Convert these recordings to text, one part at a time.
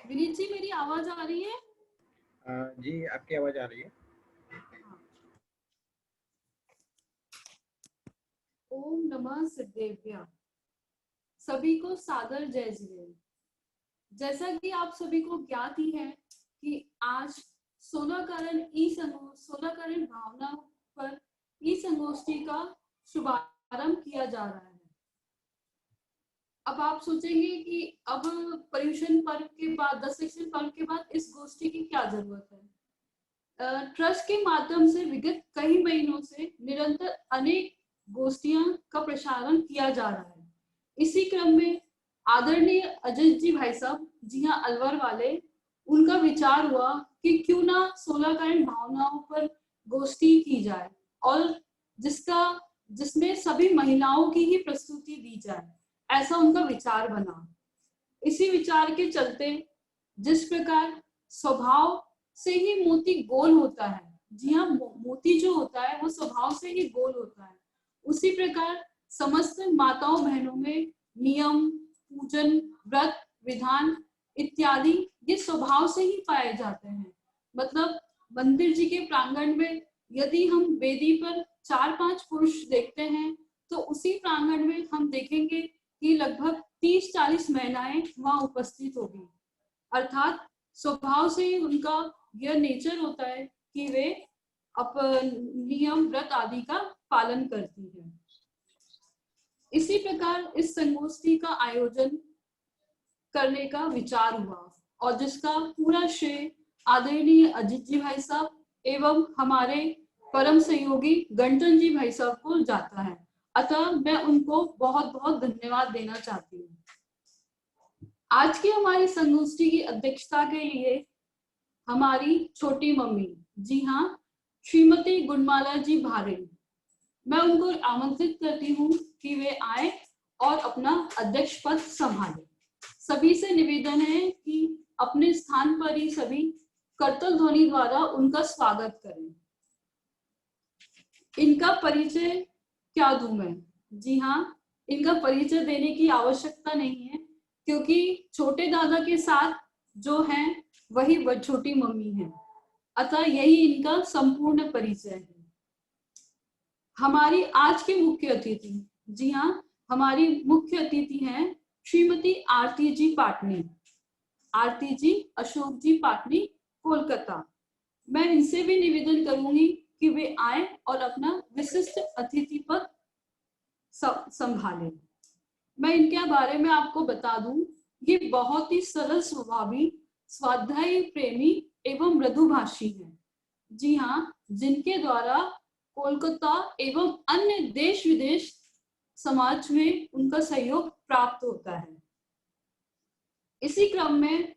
विनीत जी, मेरी आवाज आ रही है? जी आपकी आवाज आ रही है। ओम नमः सिद्धेभ्य। सभी को सादर जय जिनेन्द्र। जैसा कि आप सभी को ज्ञात ही है कि आज 16 करण भावना पर ई संगोष्ठी का शुभारंभ किया जा रहा है। अब आप सोचेंगे कि अब पर्यूषण पर्व के बाद, दशेक्षण पर्व के बाद इस गोष्ठी की क्या जरूरत है। ट्रस्ट के माध्यम से विगत कई महीनों से निरंतर अनेक गोष्ठियां का प्रसारण किया जा रहा है। इसी क्रम में आदरणीय अजय जी भाई साहब, जी हाँ अलवर वाले, उनका विचार हुआ कि क्यों ना 16 करण भावनाओं पर गोष्ठी की जाए और जिसमें सभी महिलाओं की ही प्रस्तुति दी जाए, ऐसा उनका विचार बना। इसी विचार के चलते जिस प्रकार स्वभाव से ही मोती गोल होता है, जी हाँ, मोती जो होता है वो स्वभाव से ही गोल होता है, उसी प्रकार समस्त माताओं बहनों में नियम, पूजन, व्रत, विधान इत्यादि ये स्वभाव से ही पाए जाते हैं। मतलब मंदिर जी के प्रांगण में यदि हम वेदी पर 4-5 पुरुष देखते हैं तो उसी प्रांगण में हम देखेंगे कि लगभग 30-40 महिलाएं वहां उपस्थित होगी। अर्थात स्वभाव से ही उनका यह नेचर होता है कि वे नियम, व्रत आदि का पालन करती है। इसी प्रकार इस संगोष्ठी का आयोजन करने का विचार हुआ और जिसका पूरा श्रेय आदरणीय अजित जी भाई साहब एवं हमारे परम सहयोगी गणतन जी भाई साहब को जाता है। अतः मैं उनको बहुत बहुत धन्यवाद देना चाहती हूँ। आज की हमारी संगोष्ठी की अध्यक्षता के लिए हमारी छोटी मम्मी, जी हाँ, श्रीमती गुणमाला जी भारेल, मैं उनको आमंत्रित करती हूँ कि वे आए और अपना अध्यक्ष पद संभालें। सभी से निवेदन है कि अपने स्थान पर ही सभी करतल ध्वनि द्वारा उनका स्वागत करें। इनका परिचय क्या दूं मैं? जी हाँ, इनका परिचय देने की आवश्यकता नहीं है क्योंकि छोटे दादा के साथ जो हैं वही छोटी मम्मी है, अतः यही इनका संपूर्ण परिचय है। हमारी आज की मुख्य अतिथि, जी हाँ, हमारी मुख्य अतिथि हैं श्रीमती आरती जी पाटनी, आरती जी अशोक जी पाटनी, कोलकाता। मैं इनसे भी निवेदन करूंगी कि वे आए और अपना विशिष्ट अतिथि पद संभालें। मैं इनके बारे में आपको बता दूं, ये बहुत ही सरल स्वभावी, स्वाध्यायी प्रेमी एवं मृदुभाषी हैं। जी हाँ, जिनके द्वारा कोलकाता एवं अन्य देश विदेश समाज में उनका सहयोग प्राप्त होता है। इसी क्रम में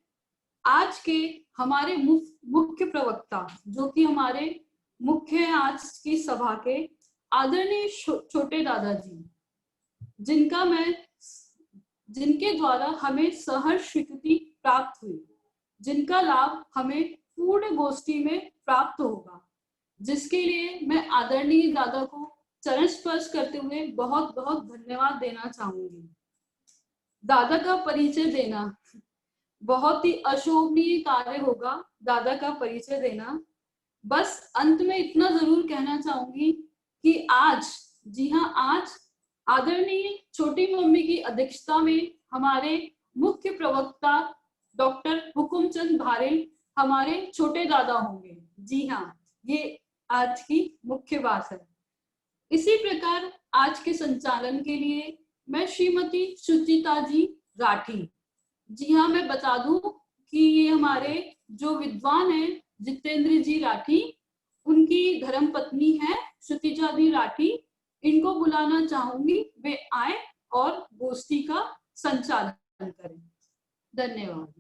आज के हमारे मुख्य प्रवक्ता, जो कि हमारे मुख्य आज की सभा के आदरणीय छोटे दादाजी, जिनके द्वारा हमें सहर्ष स्वीकृति प्राप्त हुई, जिनका लाभ हमें पूर्ण गोष्ठी में प्राप्त होगा, जिसके लिए मैं आदरणीय दादा को चरण स्पर्श करते हुए बहुत बहुत धन्यवाद देना चाहूंगी। दादा का परिचय देना बहुत ही अशोभनीय कार्य होगा, दादा का परिचय देना। बस अंत में इतना जरूर कहना चाहूंगी कि आज, जी हाँ, आज आदरणीय छोटी मम्मी की अध्यक्षता में हमारे मुख्य प्रवक्ता डॉक्टर हुकुमचंद भारेल हमारे छोटे दादा होंगे। जी हाँ, ये आज की मुख्य बात है। इसी प्रकार आज के संचालन के लिए मैं श्रीमती सुचिता जी राठी, जी हाँ, मैं बता दूं कि ये हमारे जो विद्वान हैं जितेंद्र जी राठी, उनकी धर्मपत्नी है सुचिता जी राठी, इनको बुलाना चाहूंगी, वे आए और गोष्ठी का संचालन करें। धन्यवाद।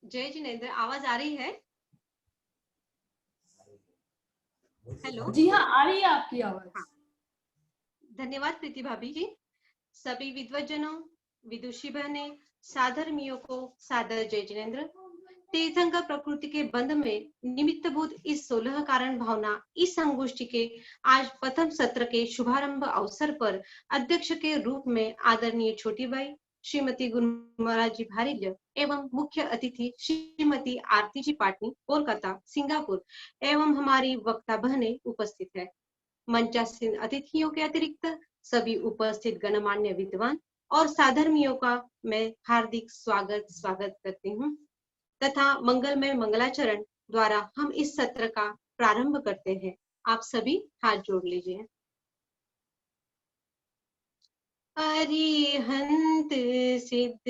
जय जिनेंद्र, आवाज आ रही है? हेलो, जी हाँ, आ रही है आपकी आवाज। हाँ। धन्यवाद प्रीति भाभी जी। सभी विद्वजनों, विदुषी बहने, साधर्मियों को सादर जय जिनेंद्र। तीर्थंकर प्रकृति के बंध में निमित्तभूत इस 16 कारण भावना इस संगोष्ठी के आज प्रथम सत्र के शुभारंभ अवसर पर अध्यक्ष के रूप में आदरणीय छोटी बाई, श्रीमती गुणमाला जी भारिल्य एवं मुख्य अतिथि श्रीमती आरती जी पाटनी कोलकाता सिंगापुर एवं हमारी वक्ता बहनें उपस्थित है। मंचासीन अतिथियों के अतिरिक्त सभी उपस्थित गणमान्य विद्वान और साधर्मियों का मैं हार्दिक स्वागत करती हूँ तथा मंगलमय मंगलाचरण द्वारा हम इस सत्र का प्रारंभ करते हैं। आप सभी हाथ जोड़ लीजिए। अरिहंत सिद्ध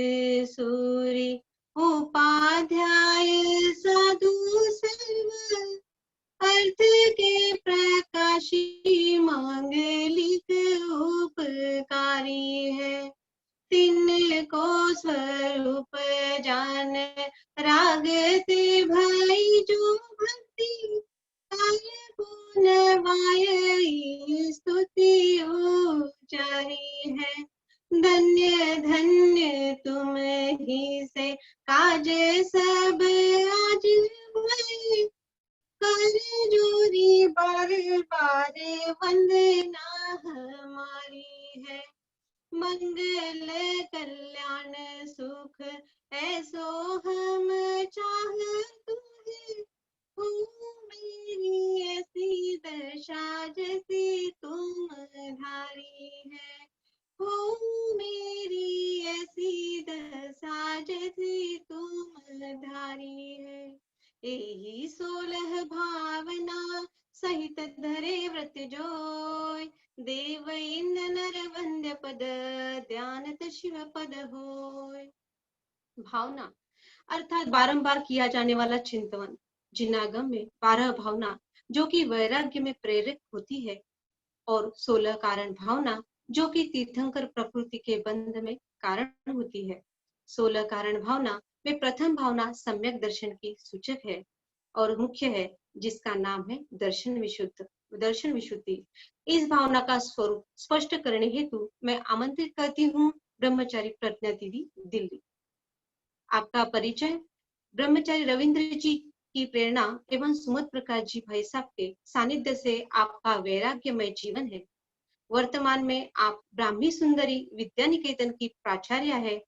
सूरि उपाध्याय साधु सर्व अर्थ के प्रकाशी मांगलिक उपकारी है। तिनको स्वरूप जान रागते भाई जो भक्ति गुणवाय स्तुति उचारी है। धन्य धन्य तुम ही से काज सब आज हुए कर जोरी बार बार वंदना हमारी है। मंगल कल्याण सुख ऐसो हम चाहते हैं। हो मेरी ऐसी दशा जैसी तुम धारी है। हो मेरी ऐसी दशा जैसी तुम धारी है। यही 16 भावना सहित धरे व्रत जोय देव इंद नर वंद्य पद ध्यानत शिव पद होय। भावना अर्थात बारंबार किया जाने वाला चिंतन। जिनागम में 12 भावना जो कि वैराग्य में प्रेरक होती है और 16 कारण भावना जो कि तीर्थंकर प्रकृति के बंध में कारण होती है। 16 कारण भावना में प्रथम भावना सम्यक दर्शन की सूचक है और मुख्य है, जिसका नाम है दर्शन विशुद्धि। इस भावना का स्वरूप स्पष्ट करने हेतु मैं आमंत्रित करती हूँ ब्रह्मचारी प्रज्ञा दीदी दिल्ली। आपका परिचय ब्रह्मचारी रविंद्र जी की प्रेरणा एवं सुमत प्रकाश जी भाई साहब के सानिध्य से आपका वैराग्यमय जीवन है। वर्तमान में आप ब्राह्मी सुंदरी विद्या निकेतन की प्राचार्य है।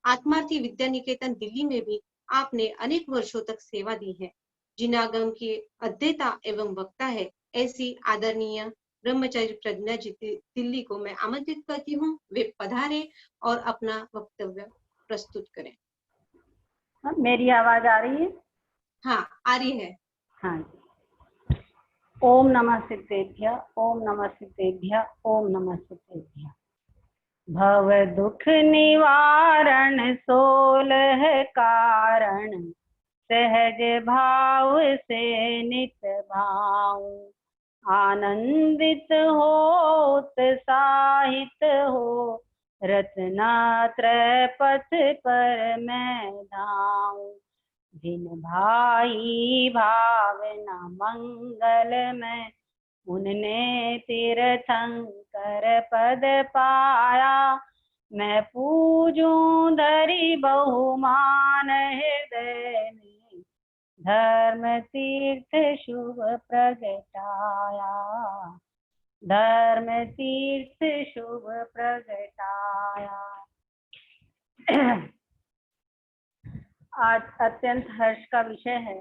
आत्मार्थी विद्या निकेतन दिल्ली में भी आपने अनेक वर्षों तक सेवा दी है। जिनागम की अध्येता एवं वक्ता है। ऐसी आदरणीय ब्रह्मचारी प्रज्ञा जी दिल्ली को मैं आमंत्रित करती हूँ, वे पधारे और अपना वक्तव्य प्रस्तुत करें। मेरी आवाज आ रही है? हाँ, आ रही है। हाँ। ओम नमः सिद्धेभ्य, ओम नमः सिद्धेभ्य, ओम नमः सिद्धेभ्य। भव दुख निवारण 16 कारण सहज भाव से नित भाऊं। आनंदित हो उत्साहित हो रत्नात्रय पथ पर मैं धाऊं। जिन भाई भावना मंगल में उनने तीर्थंकर पद पाया। मैं पूजूं धरी बहुमान हृदय में धर्म तीर्थ शुभ प्रगटाया। धर्म तीर्थ शुभ प्रगटाया। आज अत्यंत हर्ष का विषय है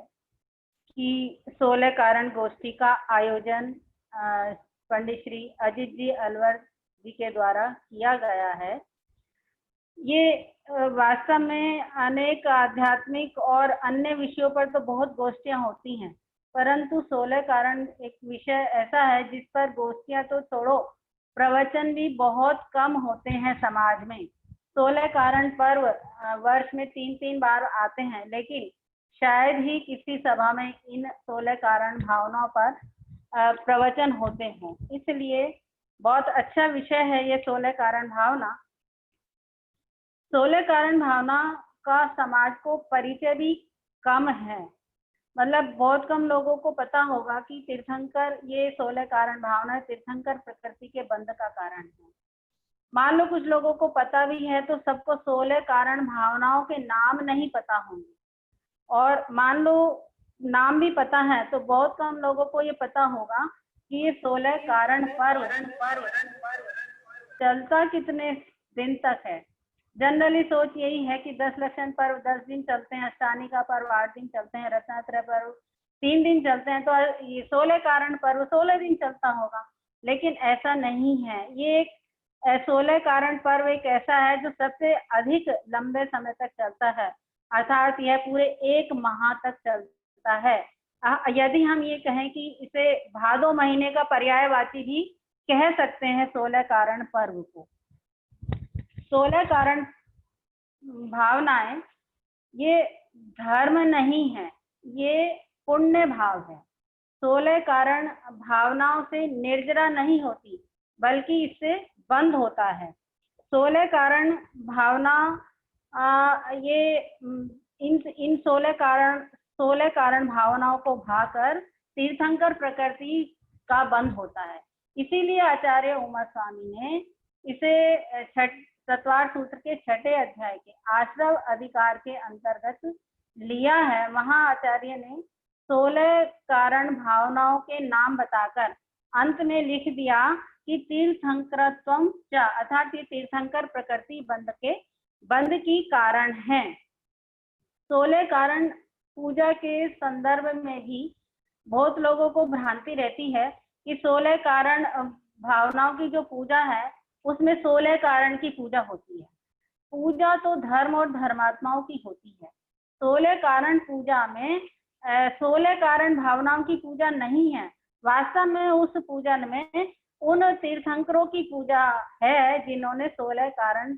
कि 16 कारण गोष्ठी का आयोजन पंडित श्री अजित जी अलवर जी के द्वारा किया गया है। ये वास्तव में अनेक आध्यात्मिक और अन्य विषयों पर तो बहुत गोष्ठियां होती हैं, परंतु 16 कारण एक विषय ऐसा है जिस पर गोष्ठियां तो छोड़ो, प्रवचन भी बहुत कम होते हैं समाज में। 16 कारण पर्व वर्ष में 3-3 बार आते हैं, लेकिन शायद ही किसी सभा में इन 16 कारण भावनाओं पर प्रवचन होते हैं। इसलिए बहुत अच्छा विषय है ये 16 कारण भावना। 16 कारण भावना का समाज को परिचय भी कम है, मतलब बहुत कम लोगों को पता होगा कि तीर्थंकर ये 16 कारण भावना तीर्थंकर प्रकृति के बंध का कारण है। मान लो कुछ लोगों को पता भी है तो सबको 16 कारण भावनाओं के नाम नहीं पता होंगे, और मान लो नाम भी पता है तो बहुत कम लोगों को ये पता होगा कि ये 16 कारण पर्व चलता कितने दिन तक है। जनरली सोच यही है कि 10 लक्षण पर्व 10 दिन चलते हैं, अष्टानी का पर्व 8 दिन चलते हैं, रत्नात्रय पर्व 3 दिन चलते हैं, तो ये 16 कारण पर्व 16 दिन चलता होगा। लेकिन ऐसा नहीं है। ये एक 16 कारण पर्व एक ऐसा है जो सबसे अधिक लंबे समय तक चलता है, अर्थात यह पूरे 1 माह तक चलता है। यदि हम ये कहें कि इसे भादो महीने का पर्यायवाची भी कह सकते हैं 16 कारण पर्व को। 16 कारण भावनाएं ये धर्म नहीं है, ये पुण्य भाव है। 16 कारण भावनाओं से निर्जरा नहीं होती, बल्कि इससे बंद होता है। 16 कारण भावना ये इन 16 कारण भावनाओं को भाकर तीर्थंकर प्रकृति का बंध होता है। इसीलिए आचार्य उमा स्वामी ने इसे तत्वार सूत्र के 6ठे अध्याय के आश्रव अधिकार के अंतर्गत लिया है। वहां आचार्य ने 16 कारण भावनाओं के नाम बताकर अंत में लिख दिया कि तीर्थंकरत्वम च, अर्थात ये तीर्थंकर प्रकृति बंध की कारण है। 16 कारण पूजा के संदर्भ में भी बहुत लोगों को भ्रांति रहती है कि 16 कारण भावनाओं की जो पूजा है उसमें 16 कारण की पूजा होती है। पूजा तो धर्म और धर्मात्माओं की होती है। 16 कारण पूजा में 16 कारण भावनाओं की पूजा नहीं है। वास्तव में उस पूजन में उन तीर्थंकरों की पूजा है जिन्होंने 16 कारण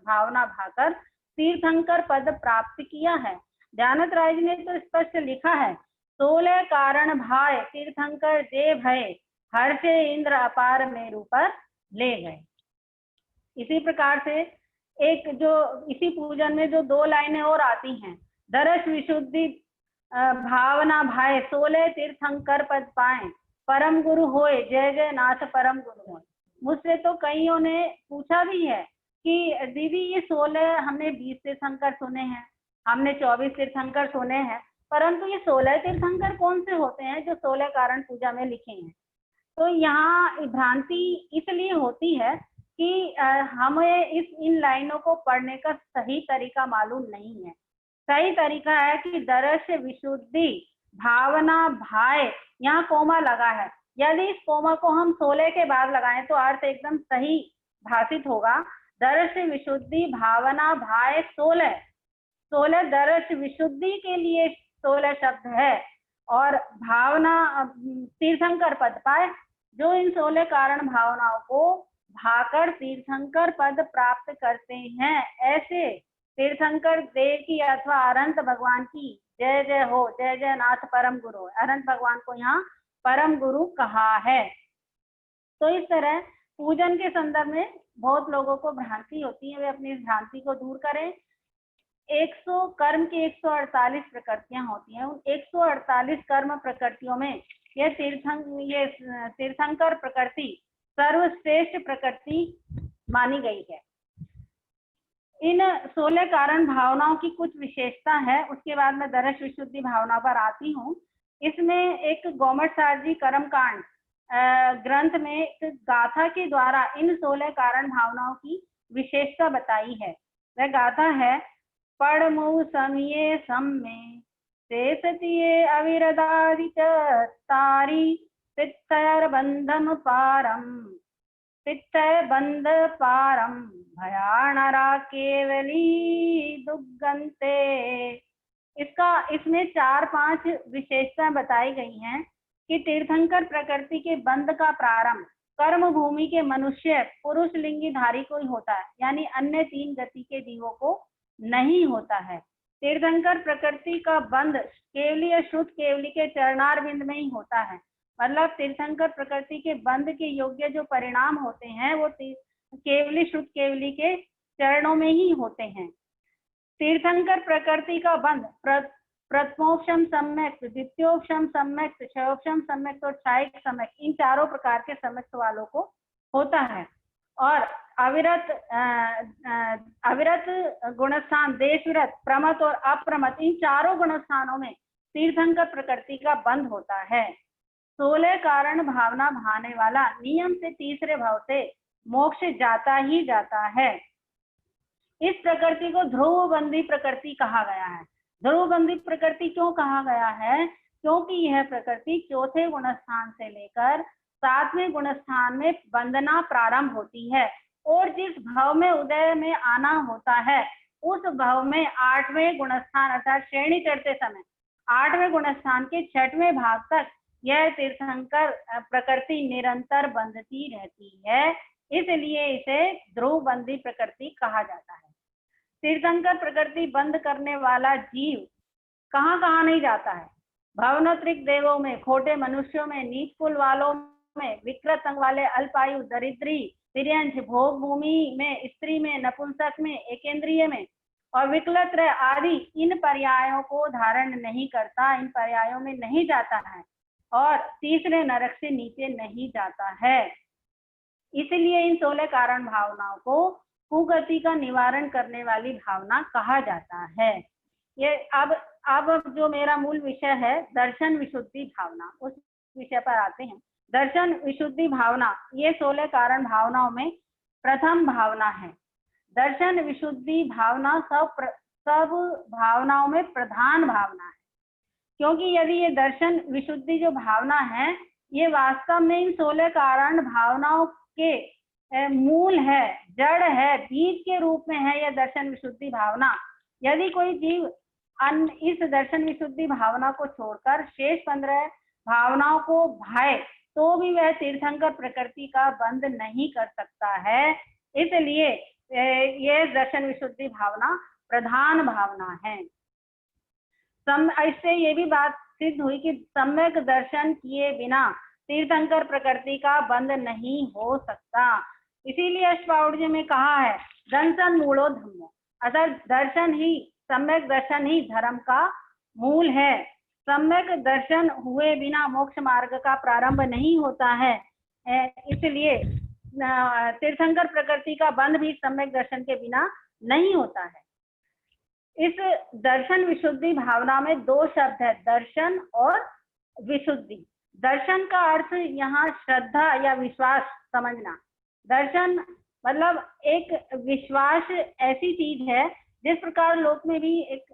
भावना भाकर तीर्थंकर पद प्राप्त किया है। ध्यानत राय जी ने तो स्पष्ट लिखा है, 16 कारण भाय तीर्थंकर जे भय, हर्षे इंद्र अपार मेरु पर ले गए। इसी प्रकार से इसी पूजन में जो 2 लाइनें और आती हैं, दर्श विशुद्धि भावना भाई 16 तीर्थंकर पद पाए, परम गुरु होए जय जय नाथ परम गुरु होए। मुझसे तो कईयों ने पूछा भी है कि दीदी ये 16 हमने 20 तीर्थंकर सुने हैं, हमने 24 तीर्थंकर सुने हैं, परंतु ये 16 तीर्थंकर कौन से होते हैं जो 16 कारण पूजा में लिखे हैं। तो यहाँ भ्रांति इसलिए होती है कि हमें इन लाइनों को पढ़ने का सही तरीका मालूम नहीं है। सही तरीका है कि दर्श विशुद्धि भावना भाय, यहाँ कोमा लगा है। यदि इस कोमा को हम 16 के बाद लगाएं तो अर्थ एकदम सही भाषित होगा। दर्श विशुद्धि भावना भाय 16 दर्श विशुद्धि के लिए 16 शब्द है, और भावना तीर्थंकर पद पाए, जो इन 16 कारण भावनाओं को भाकर तीर्थंकर पद प्राप्त करते हैं, ऐसे तीर्थंकर देव की अथवा अनंत भगवान की जय जय हो, जय जय नाथ परम गुरु। अनंत भगवान को यहाँ परम गुरु कहा है। तो इस तरह पूजन के संदर्भ में बहुत लोगों को भ्रांति होती है, वे अपनी इस भ्रांति को दूर करें। 100 कर्म की 148 प्रकृतियां होती हैं। उन 148 कर्म प्रकृतियों में ये तीर्थंकर प्रकृति सर्वश्रेष्ठ प्रकृति मानी गई है। इन 16 कारण भावनाओं की कुछ विशेषता है, उसके बाद मैं दर्श विशुद्धि भावना पर आती हूँ। इसमें एक गोमट सार जी कर्मकांड ग्रंथ में एक गाथा के द्वारा इन 16 कारण भावनाओं की विशेषता बताई है। वह गाथा है, पड़मु समिये सम्मे शेषतिये अविरदादि तारी तित्तर बंधम पारम तित्तर बंध पारम भयानरा केवली दुग्गंते। इसमें 4-5 विशेषताएं बताई गई हैं कि तीर्थंकर प्रकृति के बंध का प्रारंभ कर्म भूमि के मनुष्य पुरुष लिंगी धारी को ही होता है, यानी अन्य 3 गति के जीवों को नहीं होता है। तीर्थंकर प्रकृति का बंध केवली शुद्ध केवली के चरणारविंद में ही होता है। मतलब तीर्थंकर प्रकृति के बंध के योग्य जो परिणाम होते हैं वो केवली शुद्ध केवली के चरणों में ही होते हैं। तीर्थंकर प्रकृति का बंध प्रथमोपशम सम्यक, द्वितीयोपशम सम्यक, षयोपशम सम्यक और क्षायिक सम्यक, इन 4 प्रकार के सम्यक वालों को होता है। और अविरत गुणस्थान, देशविरत, प्रमत और अप्रमत, इन 4 गुणस्थानों में तीर्थंकर प्रकृति का बंध होता है। 16 कारण भावना भाने वाला नियम से तीसरे भाव से मोक्ष जाता ही जाता है। इस प्रकृति को ध्रुवबंदी प्रकृति कहा गया है। ध्रुवबंदी प्रकृति क्यों कहा गया है? क्योंकि यह प्रकृति चौथे गुणस्थान से लेकर 7वें गुणस्थान में वंदना प्रारंभ होती है और जिस भाव में उदय में आना होता है उस भाव में 8वें गुणस्थान अर्थात श्रेणी चढ़ते समय 8वें गुणस्थान के 6वें भाग तक यह तीर्थंकर प्रकृति निरंतर बंधती रहती है, इसलिए इसे ध्रुवबंदी प्रकृति कहा जाता है। तीर्थंकर प्रकृति बंद करने वाला जीव कहाँ कहाँ नहीं जाता है? भवनोत्रिक देवों में, खोटे मनुष्यों में, नीच कुल वालों में, विकृत अंग वाले, अल्पायु, दरिद्री, तिर्यंश, भोग भूमि में, स्त्री में, नपुंसक में, एकेंद्रिय में और विकलत्र आदि इन पर्यायों को धारण नहीं करता, इन पर्यायों में नहीं जाता है और तीसरे नरक से नीचे नहीं जाता है। इसलिए इन 16 कारण भावनाओं को कुगति का निवारण करने वाली भावना कहा जाता है। ये अब जो मेरा मूल विषय है दर्शन विशुद्धि भावना, उस विषय पर आते हैं। दर्शन विशुद्धि भावना ये 16 कारण भावनाओं में प्रथम भावना है। दर्शन विशुद्धि भावना सब भावनाओं में प्रधान भावना है, क्योंकि यदि ये दर्शन विशुद्धि जो भावना है ये वास्तव में इन 16 कारण भावनाओं के मूल है, जड़ है, बीज के रूप में है यह दर्शन विशुद्धि भावना। यदि कोई जीव इस दर्शन विशुद्धि भावना को छोड़कर शेष 15 भावनाओं को भाए तो भी वह तीर्थंकर प्रकृति का बंध नहीं कर सकता है। इसलिए यह दर्शन विशुद्धि भावना प्रधान भावना है। इससे ये भी बात सिद्ध हुई कि सम्यक दर्शन किए बिना तीर्थंकर प्रकृति का बंध नहीं हो सकता। इसीलिए अष्टावक्र में कहा है दर्शन मूलो धम्मो, अर्थात दर्शन ही, सम्यक दर्शन ही धर्म का मूल है। सम्यक दर्शन हुए बिना मोक्ष मार्ग का प्रारंभ नहीं होता है। इसलिए तीर्थंकर प्रकृति का बंध भी सम्यक दर्शन के बिना नहीं होता है। इस दर्शन विशुद्धि भावना में 2 शब्द है, दर्शन और विशुद्धि। दर्शन का अर्थ यहाँ श्रद्धा या विश्वास समझना। दर्शन मतलब एक विश्वास ऐसी चीज है जिस प्रकार लोक में भी एक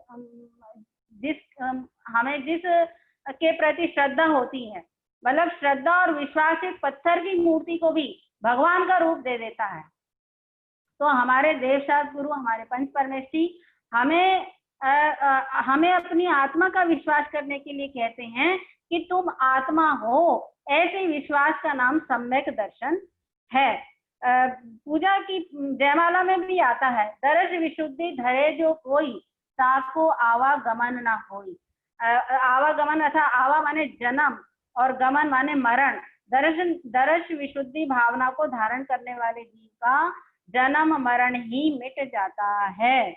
हमें जिस के प्रति श्रद्धा होती है, मतलब श्रद्धा और विश्वास एक पत्थर की मूर्ति को भी भगवान का रूप दे देता है। तो हमारे देवशास्त्र गुरु, हमारे पंच परमेष्ठी हमें अपनी आत्मा का विश्वास करने के लिए कहते हैं कि तुम आत्मा हो। ऐसे विश्वास का नाम सम्यक दर्शन है। पूजा की जयमाला में भी आता है, दर्श विशुद्धि धरे जो कोई ताको आवागमन ना होई। आवागमन अर्थात आवा माने जन्म और गमन माने मरण। दर्श विशुद्धि भावना को धारण करने वाले जीव का जन्म मरण ही मिट जाता है।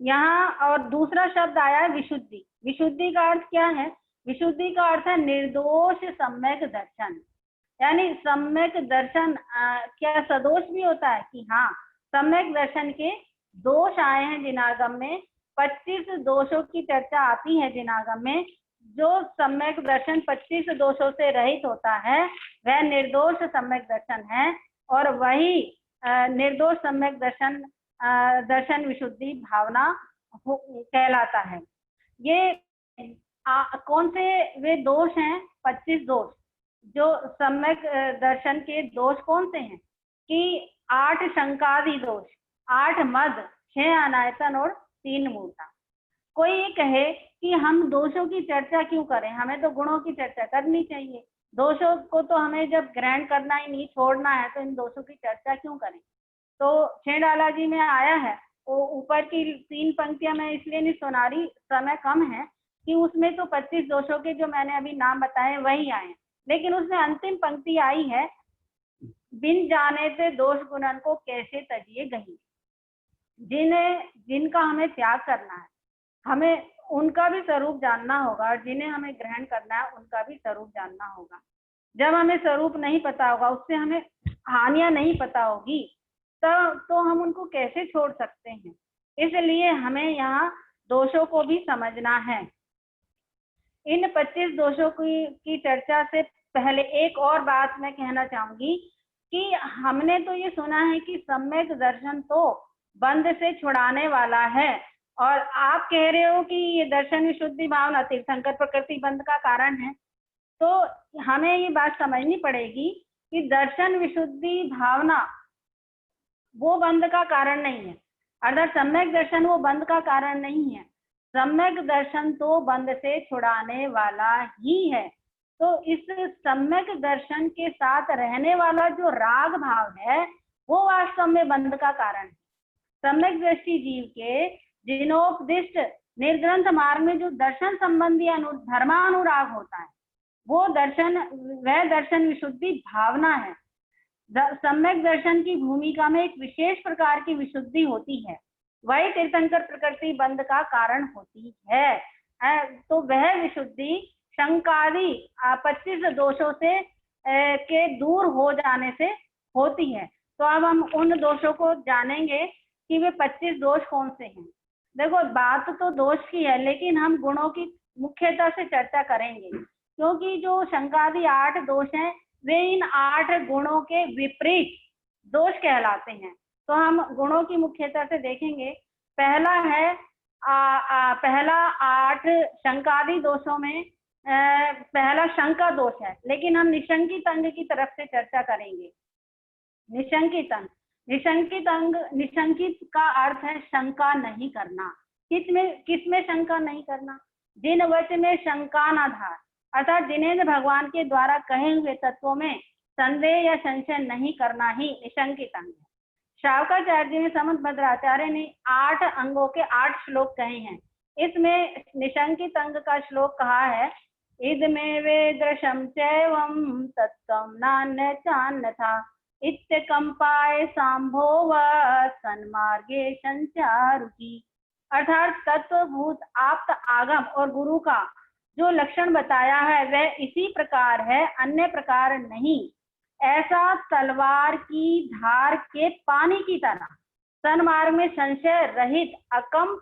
यहाँ और दूसरा शब्द आया है विशुद्धि। विशुद्धि का अर्थ क्या है? विशुद्धि का अर्थ है निर्दोष सम्यक दर्शन। यानी सम्यक दर्शन क्या सदोष भी होता है कि हाँ, सम्यक दर्शन के दोष आए हैं जिनागम में। 25 दोषों की चर्चा आती है जिनागम में। जो सम्यक दर्शन 25 दोषों से रहित होता है वह निर्दोष सम्यक दर्शन है और वही निर्दोष सम्यक दर्शन दर्शन विशुद्धि भावना कहलाता है। ये कौन से वे दोष हैं? 25 दोष। जो सम्यक दर्शन के दोष कौन से हैं कि 8 शंकादि दोष, 8 मद, 6 अनायतन और 3 मूर्ता। कोई ये कहे कि हम दोषों की चर्चा क्यों करें, हमें तो गुणों की चर्चा करनी चाहिए। दोषों को तो हमें जब ग्रहण करना ही नहीं, छोड़ना है, तो इन दोषों की चर्चा क्यों करें। तो छेड़ाला जी में आया है, वो ऊपर की 3 पंक्तियां मैं इसलिए नहीं सुना रही, समय कम है, कि उसमें तो 25 दोषों के जो मैंने अभी नाम बताए वही आए हैं, लेकिन उसमें अंतिम पंक्ति आई है, बिन जाने से दोष गुणन को कैसे तजिए गही। जिनका हमें त्याग करना है, हमें उनका भी स्वरूप जानना होगा और जिन्हें हमें ग्रहण करना है उनका भी स्वरूप जानना होगा। जब हमें स्वरूप नहीं पता होगा, उससे हमें हानियां नहीं पता होगी, तो हम उनको कैसे छोड़ सकते हैं। इसलिए हमें यहाँ दोषों को भी समझना है। इन 25 दोषों की चर्चा से पहले एक और बात मैं कहना चाहूंगी कि हमने तो ये सुना है कि सम्यक दर्शन तो बंध से छुड़ाने वाला है। और आप कह रहे हो कि ये दर्शन विशुद्धि भावना तीर्थंकर प्रकृति बंध का कारण है, तो हमें ये बात समझनी पड़ेगी कि दर्शन विशुद्धि भावना वो बंध का कारण नहीं है, अर्थात सम्यक दर्शन वो बंध का कारण नहीं है। सम्यक दर्शन तो बंध से छुड़ाने वाला ही है। तो इस सम्यक दर्शन के साथ रहने वाला जो राग भाव है वो वास्तव में बंध का कारण है। सम्यक दृष्टि जीव के जिनोपदिष्ट निर्ग्रंथ मार्ग में जो दर्शन संबंधी धर्मानुराग होता है वो दर्शन, वह दर्शन विशुद्धि भावना है। सम्यक दर्शन की भूमिका में एक विशेष प्रकार की विशुद्धि होती है, वही तीर्थंकर प्रकृति बंध का कारण होती है। तो वह विशुद्धि शंकादि 25 दोषों से के दूर हो जाने से होती है। तो अब हम उन दोषों को जानेंगे कि वे 25 दोष कौन से हैं। देखो, बात तो दोष की है, लेकिन हम गुणों की मुख्यता से चर्चा करेंगे, क्योंकि जो शंकादि 8 दोष हैं वे इन 8 गुणों के विपरीत दोष कहलाते हैं। तो हम गुणों की मुख्यता से देखेंगे। पहला है पहला 8 शंकादि दोषों में पहला शंका दोष है, लेकिन हम निशंकित अंग की तरफ से चर्चा करेंगे। निशंकित अंग, निशंकित का अर्थ है शंका नहीं करना। किसमें शंका नहीं करना? जिन वचन में शंका न था, अर्थात जिनेंद्र भगवान के द्वारा कहे हुए तत्वों में संदेह या संशय नहीं करना ही निशंकित अंग है। शावकाचार्य जी ने समंत भद्राचार्य ने 8 अंगों के 8 श्लोक कहे हैं। इसमें निशंकित अंग का श्लोक कहा है, इद में वेदृशम चैवम तत्वम नान्य चान्यथा इत्य कंपाय सांभोव सन्मार्गे संचारुचि। अर्थात तत्वभूत आप्त आगम और गुरु का जो लक्षण बताया है वह इसी प्रकार है, अन्य प्रकार नहीं। ऐसा तलवार की धार के पानी की तरह सन्मार्ग में संशय रहित अकंप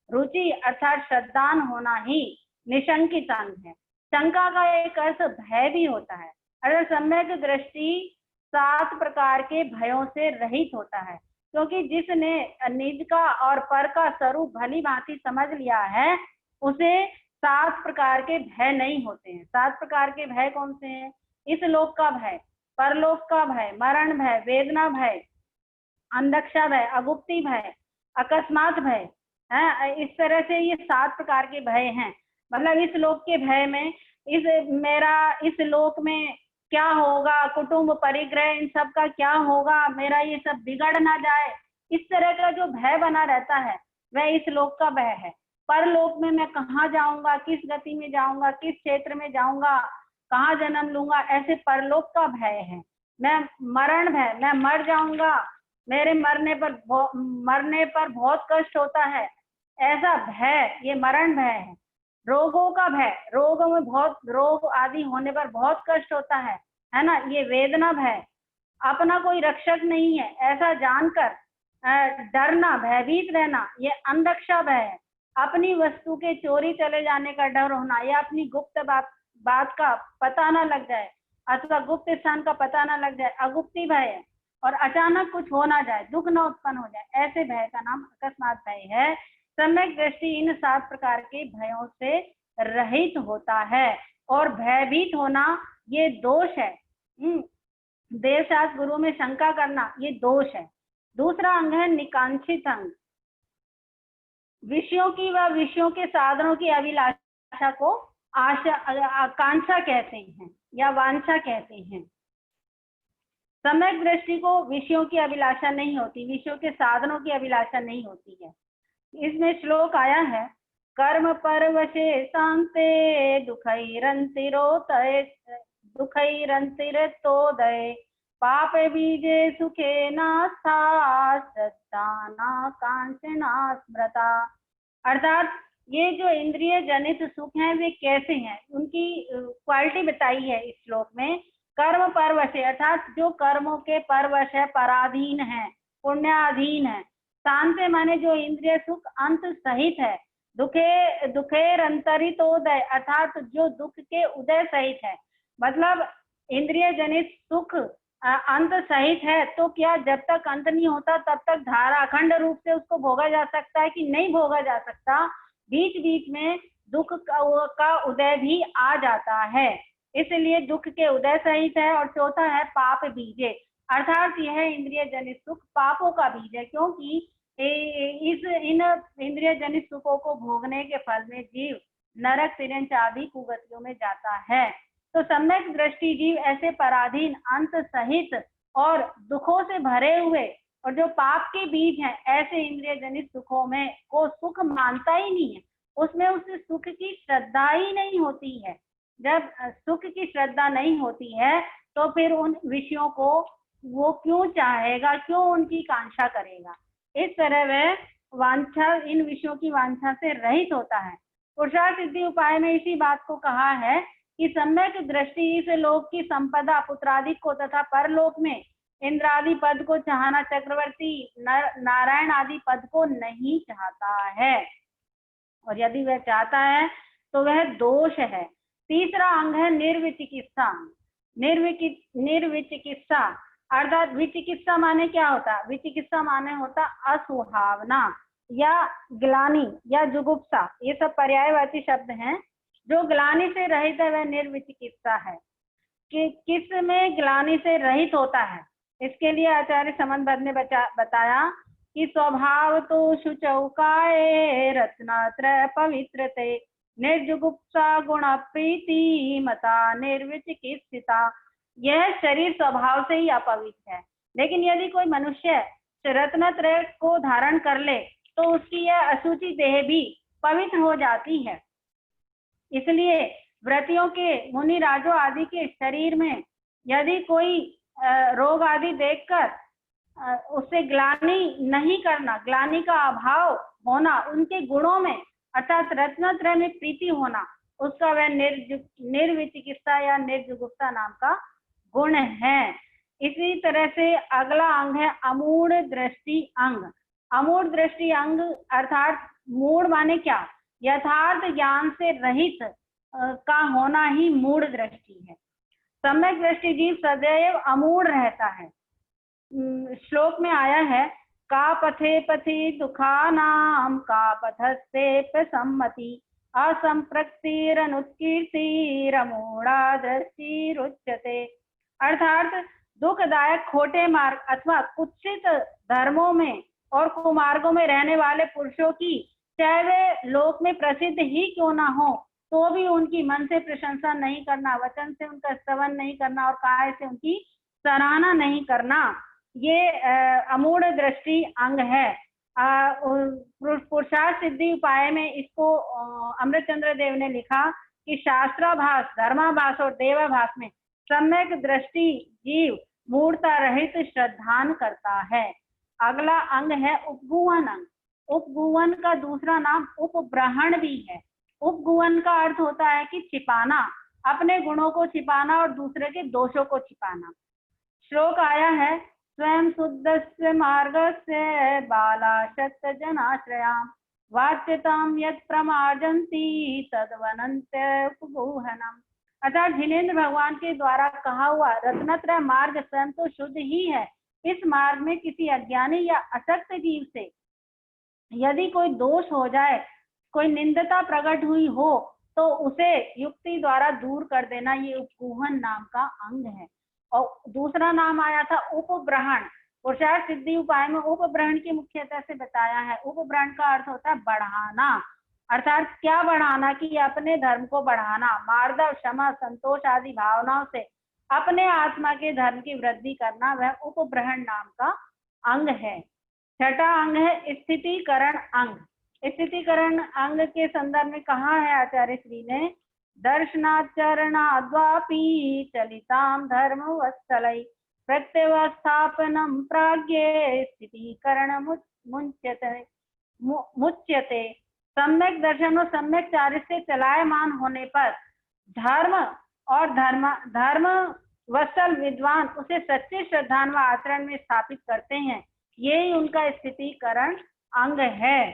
रुचि अर्थात श्रद्धान होना ही निशंकित अंग है। शंका का एक अर्थ भय भी होता है। अगर सम्यक दृष्टि 7 प्रकार के भयों से रहित होता है, क्योंकि जिसने निज का और पर का स्वरूप भली भांति समझ लिया है उसे 7 प्रकार के भय नहीं होते हैं। 7 प्रकार के भय कौन से हैं? इस लोक का भय, परलोक का भय, मरण भय, वेदना भय, अंधक्षा भय, अगुप्ती भय, अकस्मात भय है। इस तरह से ये 7 प्रकार के भय हैं। मतलब इस लोक के भय में इस लोक में क्या होगा, कुटुंब परिग्रह इन सब का क्या होगा, मेरा ये सब बिगड़ ना जाए, इस तरह का जो भय बना रहता है वह इस लोक का भय है। परलोक में मैं कहाँ जाऊंगा, किस गति में जाऊंगा, किस क्षेत्र में जाऊंगा, कहाँ जन्म लूंगा, ऐसे परलोक का भय है। मैं मरण भय, मैं मर जाऊंगा, मेरे मरने पर बहुत कष्ट होता है, ऐसा भय ये मरण भय है। रोगों का भय, रोगों में बहुत रोग आदि होने पर बहुत कष्ट होता है ना, ये वेदना भय। अपना कोई रक्षक नहीं है ऐसा जानकर डरना, भयभीत रहना, ये अंधक्षा भय है। अपनी वस्तु के चोरी चले जाने का डर होना या अपनी गुप्त बात का पता ना लग जाए अथवा गुप्त स्थान का पता ना लग जाए, अगुप्ती भय है। और अचानक कुछ हो ना जाए, दुख न उत्पन्न हो जाए, ऐसे भय का नाम अकस्मात भय है। सम्यक दृष्टि इन 7 प्रकार के भयों से रहित होता है। और भयभीत होना ये दोष है। देवशास्त्र गुरु में शंका करना ये दोष है। दूसरा अंग है निकांक्षित अंग। विषयों की व विषयों के साधनों की अभिलाषा को आकांक्षा कहते हैं या वांछा कहते हैं। सम्यक दृष्टि को विषयों की अभिलाषा नहीं होती, विषयों के साधनों की अभिलाषा नहीं होती है। इसमें श्लोक आया है, कर्म परवशे शांते दुखैरंतिरतोदय पाप बीजे सुखे नास्था श्रद्धा ना कांचना स्मृता। अर्थात ये जो इंद्रिय जनित सुख हैं वे कैसे हैं, उनकी क्वालिटी बताई है इस श्लोक में। कर्म परवश है, अर्थात जो कर्मों के परवश है, पराधीन है, पुण्याधीन है। शांत माने जो इंद्रिय सुख अंत सहित है। दुखेर अंतरितोदय अर्थात जो दुख के उदय सहित है। मतलब इंद्रिय जनित सुख अंत सहित है, तो क्या जब तक अंत नहीं होता तब तक धारा अखंड रूप से उसको भोगा जा सकता है कि नहीं भोगा जा सकता? बीच बीच में दुख का उदय भी आ जाता है, इसलिए दुख के उदय सहित है। और चौथा है पाप बीजे, अर्थात यह इंद्रिय जनित सुख पापों का बीज है, क्योंकि इन इंद्रिय जनित सुखों को भोगने के फल में जीव नरक, तिरंच आदि कुगतियों में जाता है। तो सम्यक दृष्टि जीव ऐसे पराधीन, अंत सहित और दुखों से भरे हुए और जो पाप के बीज हैं, ऐसे इंद्रिय जनित सुखों में को सुख मानता ही नहीं है, उसमें उसे सुख की श्रद्धा ही नहीं होती है। जब सुख की श्रद्धा नहीं होती है तो फिर उन विषयों को वो क्यों चाहेगा, क्यों उनकी कांक्षा करेगा? इस तरह वह वांछा, इन विषयों की वांछा से रहित होता है। पुरुषार्थ सिद्धि उपाय में इसी बात को कहा है कि सम्यक दृष्टि इस लोक की संपदा, पुत्रादि को तथा परलोक में इंद्रादि पद को चाहना, चक्रवर्ती नारायण आदि पद को नहीं चाहता है, और यदि वह चाहता है तो वह दोष है। तीसरा अंग है निर्विचिकित्सा। निर्विचिकित्सा अर्थात विचिकित्सा माने क्या होता? विचिकित्सा माने होता असुहावना या ग्लानि या जुगुप्सा, ये सब पर्यायवाची शब्द हैं। जो ग्लानि से रहित है वह निर्विचिकित्सा है। कि किस में ग्लानि से रहित होता है? इसके लिए आचार्य समन्वय ने बताया कि स्वभाव तो शुचौकाये रत्नात्रय पवित्रते निर्जुगुप्सा गुण प्रीति मता निर्विचिकित्सिता। यह शरीर स्वभाव से ही अपवित्र है, लेकिन यदि कोई मनुष्य रत्नत्रय को धारण कर ले तो उसकी यह अशुचि देह भी पवित्र हो जाती है। इसलिए व्रतियों के, मुनि राजों आदि के शरीर में यदि कोई रोग आदि देखकर उससे ग्लानि नहीं करना, ग्लानि का अभाव होना उनके गुणों में, अर्थात रत्नत्रय में प्रीति होना, उसका वह निर्विचिकित्सा या निर्जुगुप्सा नाम का गुण है। इसी तरह से अगला अंग है अमूढ़ दृष्टि अंग। अमूढ़ दृष्टि अंग अर्थात मूढ़ माने क्या? यथार्थ ज्ञान से रहित का होना ही मूढ़ दृष्टि है। सम्यक दृष्टि जीव सदैव अमूढ़ रहता है। श्लोक में आया है का पथे पथि दुखानाम का पथस्ते प्रसम्मति असंप्रक्तिरनुत्कीर्तिरमूढ़ा दृष्टिरुच्यते। अर्थात दुखदायक खोटे मार्ग अथवा कुत्सित धर्मों में और कुमार्गों में रहने वाले पुरुषों की, चाहे वे लोक में प्रसिद्ध ही क्यों ना हो, तो भी उनकी मन से प्रशंसा नहीं करना, वचन से उनका स्तवन नहीं करना और काया से उनकी सराहना नहीं करना, ये अमूढ़ दृष्टि अंग है। पुरुषार्थ सिद्धि उपाय में इसको अमृतचंद्र देव ने लिखा कि शास्त्राभास, धर्माभास और देवाभास में सम्यक दृष्टि जीव मूढ़ता रहित श्रद्धान करता है। अगला अंग है उपगुहन अंग। उपगुहन का दूसरा नाम उपब्रहण भी है। उपगुहन का अर्थ होता है कि छिपाना, अपने गुणों को छिपाना और दूसरे के दोषों को छिपाना। श्लोक आया है स्वयं शुद्धस्य मार्गस्य बाला शक्त जनाश्रयाम वाच्यताम यत् प्रमार्जन्ति तद्वनन्त्य उपगुहनम। अर्थात जिनेन्द्र भगवान के द्वारा कहा हुआ रत्नत्रय मार्ग स्वयं तो शुद्ध ही है। इस मार्ग में किसी अज्ञानी या असक्त जीव से यदि कोई दोष हो जाए, कोई निंदता प्रकट हुई हो, तो उसे युक्ति द्वारा दूर कर देना, ये उपगुहन नाम का अंग है। और दूसरा नाम आया था उपब्रहण। पुरुषार्थ सिद्धि उपाय में उपब्रहण की मुख्यता से बताया है। उपब्रहण का अर्थ होता है बढ़ाना। अर्थात क्या बढ़ाना? कि अपने धर्म को बढ़ाना, मार्दव, क्षमा, संतोष आदि भावनाओं से अपने आत्मा के धर्म की वृद्धि करना, वह उपब्रहण नाम का अंग है। छठा अंग है स्थितिकरण अंग। स्थितिकरण अंग के संदर्भ में कहा है आचार्य श्री ने, दर्शनाचरणाद्वापि चलिताम धर्म वत्सलै प्रत्यवस्थापनम प्राज्ञे स्थितिकरण मुच्यते। सम्यक दर्शन और सम्यक चार्य से चलायमान होने पर धर्म वत्सल विद्वान उसे सच्चे श्रद्धान व आचरण में स्थापित करते हैं। यही उनका स्थितिकरण अंग है।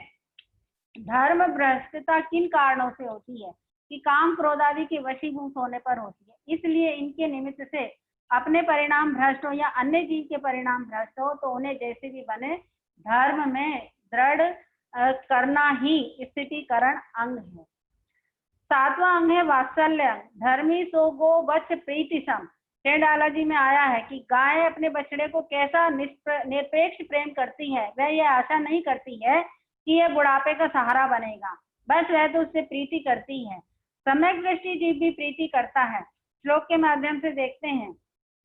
धर्म भ्रष्टता किन कारणों से होती है? कि काम क्रोध आदि के वशीभूत होने पर होती है। इसलिए इनके निमित्त से अपने परिणाम भ्रष्ट हो या अन्य जीव के परिणाम भ्रष्ट हो तो उन्हें जैसे भी बने धर्म में दृढ़ करना ही स्थितिकरण अंग है। 7वां अंग है वात्सल्य अंग। धर्मी सो गो वत्स प्रीति सम। डालाजी में आया है कि गाय अपने बछड़े को कैसा निरपेक्ष प्रेम करती है, वह यह आशा नहीं करती है कि यह बुढ़ापे का सहारा बनेगा, बस वह तो उससे प्रीति करती है। सम्यक दृष्टि जीव भी प्रीति करता है। श्लोक के माध्यम से देखते हैं।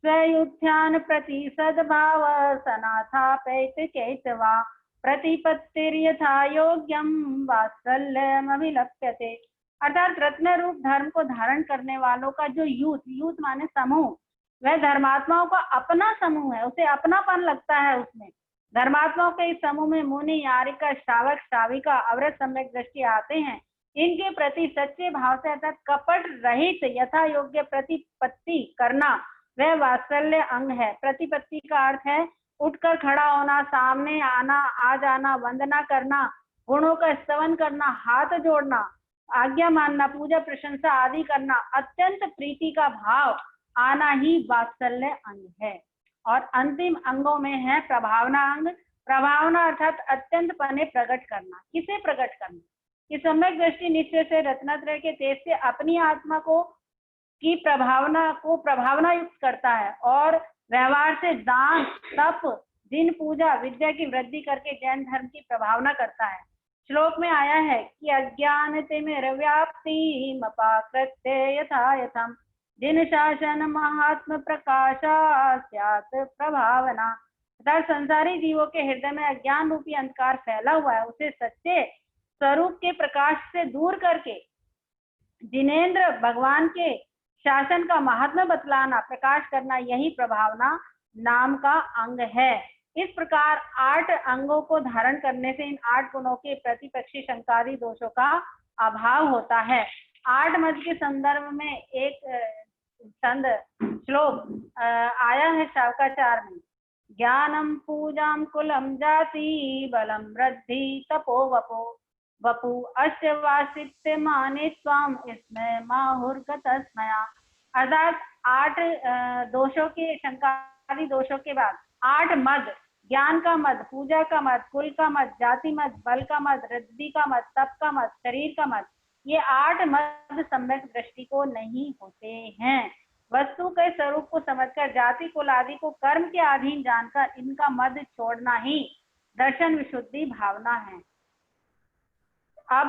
स्वयुत्थान प्रति सद्भाव सनाथापैत चैतवा प्रतिपत्तिर्यथा योग्यम वात्सल्यमभिलप्यते। अर्थात रत्न रूप धर्म को धारण करने वालों का जो यूथ माने समूह, वह धर्मात्माओं का अपना समूह है, उसे अपनापन लगता है उसमें। धर्मात्माओं के इस समूह में मुनि, यारिका, श्रावक, श्राविका, अवृत, सम्यक दृष्टि आते हैं। इनके प्रति सच्चे भाव से अर्थात कपट रहित यथा योग्य प्रतिपत्ति करना वह वात्सल्य अंग है। प्रतिपत्ति का अर्थ है उठकर खड़ा होना, सामने आना, आ जाना, वंदना करना, गुणों का स्तवन करना, हाथ जोड़ना, आज्ञा मानना, पूजा प्रशंसा आदि करना, अत्यंत प्रीति का भाव आना ही वात्सल्य अंग है। और अंतिम अंगों में है प्रभावना अंग। प्रभावना अर्थात अत्यंत पने प्रकट करना। किसे प्रकट करना? कि सम्यक दृष्टि निश्चय से रत्नत्रय के तेज से अपनी आत्मा को की प्रभावना युक्त करता है और व्यवहार से दान, तप, दिन, पूजा, विद्या की वृद्धि करके जैन धर्म की प्रभावना करता है। श्लोक में आया है कि अज्ञान तिमिरव्याप्ति मपाकृत्य यथा यथम जिन शासन महात्म प्रकाशा स्यात् प्रभावना। अर्थात संसारी जीवों के हृदय में अज्ञान रूपी अंधकार फैला हुआ है, उसे सच्चे स्वरूप के प्रकाश से दूर करके जिनेंद्र भगवान के शासन का महात्म्य बतलाना, प्रकाश करना, यही प्रभावना नाम का अंग है। इस प्रकार 8 अंगों को धारण करने से इन 8 गुणों के प्रतिपक्षी शंकादी दोषों का अभाव होता है। 8 मद के संदर्भ में एक श्लोक आया है शावकाचार में। ज्ञानम पूजाम कुलम जाति बलम वृद्धि तपो वपु अष्टवासित्य माने स्वाम इसमें माहुर्गतस्मया। अर्थात 8 दोषों के शंकादी दोषों के बाद 8 मद, ज्ञान का मद, पूजा का मद, कुल का मद, जाति मद, बल का मद, रिद्धि का मद, तप का मद, शरीर का मद, ये 8 मद सम्यक दृष्टि को नहीं होते हैं। वस्तु के स्वरूप को समझकर जाति कुल आदि को कर्म के अधीन जानकर इनका मद छोड़ना ही दर्शन विशुद्धि भावना है। अब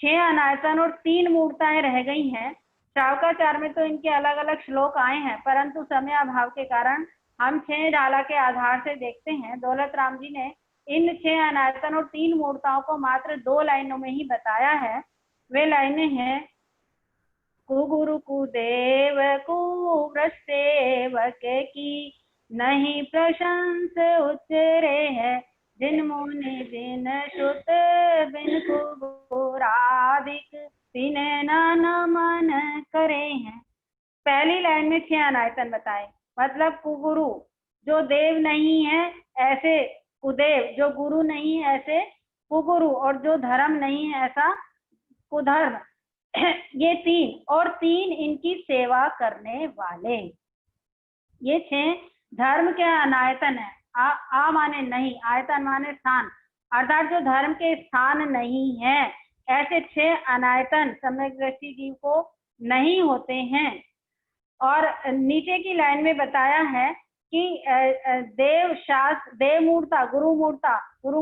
6 अनायतन और 3 मूर्ताएं रह गई हैं। शावकाचार में तो इनके अलग अलग श्लोक आए हैं, परंतु समय अभाव के कारण हम 6 डाला के आधार से देखते हैं। दौलत राम जी ने इन 6 अनायतन और 3 मूर्ताओं को मात्र 2 लाइनों में ही बताया है। वे लाइनें हैं कुगुरु कुदेव कुवृषसेवक की नहीं प्रशंस उच्चरे है जिन मुनि बिन श्रुत बिन कुगुरादिक बिन नमन करे हैं। पहली लाइन में 6 अनायतन बताए, मतलब कुगुरु जो देव नहीं है ऐसे कुदेव, जो गुरु नहीं है ऐसे कुगुरु, और जो धर्म नहीं है ऐसा कुधर्म। ये 3 और 3 इनकी सेवा करने वाले, ये 6 धर्म के अनायतन है। आ माने नहीं, आयतन माने स्थान, अर्थात जो धर्म के स्थान नहीं है ऐसे 6 अनायतन सम्यक दृष्टि जीव को नहीं होते हैं। और नीचे की लाइन में बताया है कि देव शास्त्र, देव मूर्ता, गुरु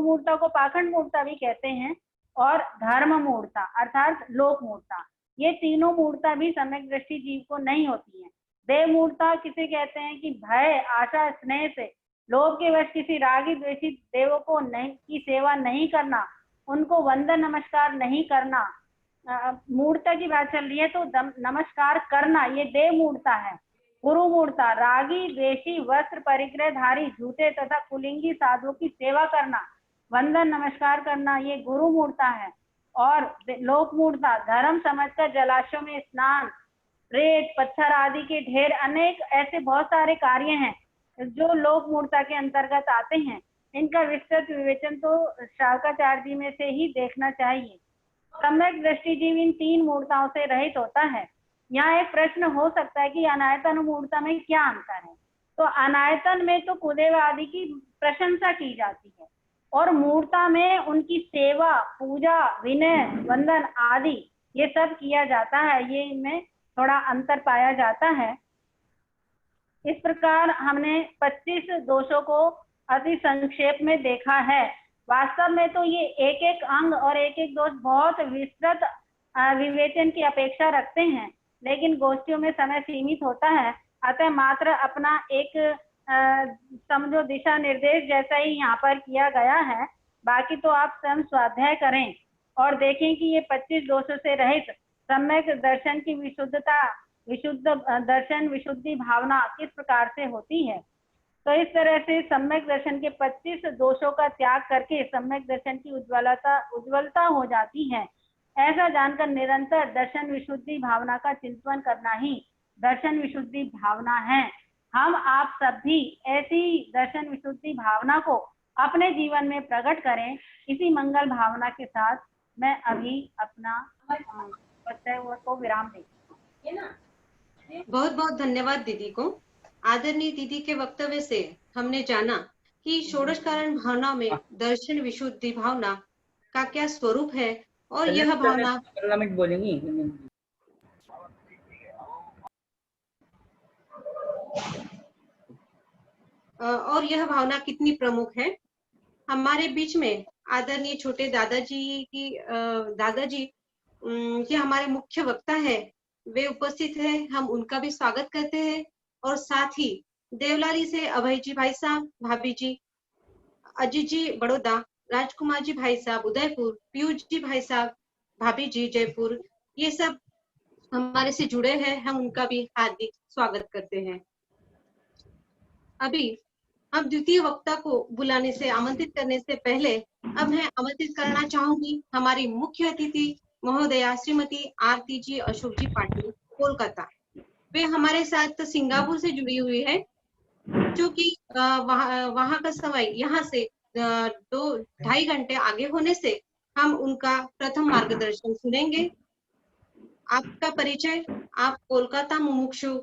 मूर्ता को पाखंड मूर्ता भी कहते हैं, और धर्म मूर्ता अर्थात लोक मूर्ता, ये तीनों मूर्ता भी सम्यक दृष्टि जीव को नहीं होती है। देव मूर्ता किसे कहते हैं कि भय, आशा, स्नेह से लोभ के वश किसी रागी द्वेषी देवों को नहीं की सेवा नहीं करना, उनको वंदन नमस्कार नहीं करना। मूर्ता की बात चल रही है तो नमस्कार करना, ये देव मूर्ता है। गुरु मूर्ता रागी द्वेषी वस्त्र परिग्रहधारी झूठे तथा कुलिंगी साधुओं की सेवा करना, वंदन नमस्कार करना, ये गुरु मूर्ता है। और लोक मूर्ता धर्म समझकर जलाशयों में स्नान, रेत पत्थर आदि के ढेर, अनेक ऐसे बहुत सारे कार्य हैं जो लोक मूर्ता के अंतर्गत आते हैं। इनका विस्तृत विवेचन तो शावकाचार्य जी में से ही देखना चाहिए। सम्यक दृष्टि जीव इन 3 मूर्ताओं से रहित होता है। यहाँ एक प्रश्न हो सकता है कि अनायतन और मूर्ता में क्या अंतर है। तो अनायतन में तो कुलदेव आदि की प्रशंसा की जाती है और मूर्ता में उनकी सेवा, पूजा, विनय, वंदन आदि ये सब किया जाता है। ये इनमें थोड़ा अंतर पाया जाता है। इस प्रकार हमने 25 दोषों को अति संक्षेप में देखा है। वास्तव में तो ये एक एक अंग और एक एक दोष बहुत विस्तृत विवेचन की अपेक्षा रखते हैं, लेकिन गोष्ठियों में समय सीमित होता है, अतः मात्र अपना एक समझो दिशा निर्देश जैसा ही यहाँ पर किया गया है। बाकी तो आप स्वयं स्वाध्याय करें और देखें कि ये 25 दोषों से रहित सम्यक दर्शन की विशुद्धता, विशुद्ध दर्शन, विशुद्धि भावना किस प्रकार से होती है। तो इस तरह से सम्यक दर्शन के 25 दोषों का त्याग करके सम्यक दर्शन की उज्ज्वलता हो जाती है। ऐसा जानकर निरंतर दर्शन विशुद्धि भावना का चिंतन करना ही दर्शन विशुद्धि भावना है। हम आप सब भी ऐसी दर्शन विशुद्धि भावना को अपने जीवन में प्रकट करें। इसी मंगल भावना के साथ मैं अभी अपना वक्तव्य को विराम देती हूँ। बहुत बहुत धन्यवाद दीदी को। आदरणीय दीदी के वक्तव्य से हमने जाना कि षोडश कारण भावना में दर्शन विशुद्धि भावना का क्या स्वरूप है और यह भावना बोलेंगी। और यह भावना कितनी प्रमुख है। हमारे बीच में आदरणीय छोटे दादाजी के हमारे मुख्य वक्ता है, वे उपस्थित है। हम उनका भी स्वागत करते हैं और साथ ही देवलाली से अभय जी भाई साहब, भाभी जी, अजीत जी बड़ौदा, राजकुमार जी भाई साहब उदयपुर, पीयूष जी भाई साहब, भाभी जी जयपुर, ये सब हमारे से जुड़े हैं। हम उनका भी हार्दिक स्वागत करते हैं। अभी हम द्वितीय वक्ता को बुलाने से, आमंत्रित करने से पहले अब मैं आमंत्रित करना चाहूंगी हमारी मुख्य अतिथि महोदया श्रीमती आरती जी अशोक जी पाटिल, कोलकाता। वे हमारे साथ सिंगापुर से जुड़ी हुई है। क्योंकि वहाँ का समय यहाँ से 2-2.5 घंटे आगे होने से हम उनका प्रथम मार्गदर्शन सुनेंगे। आपका परिचय, आप कोलकाता मुमुक्षु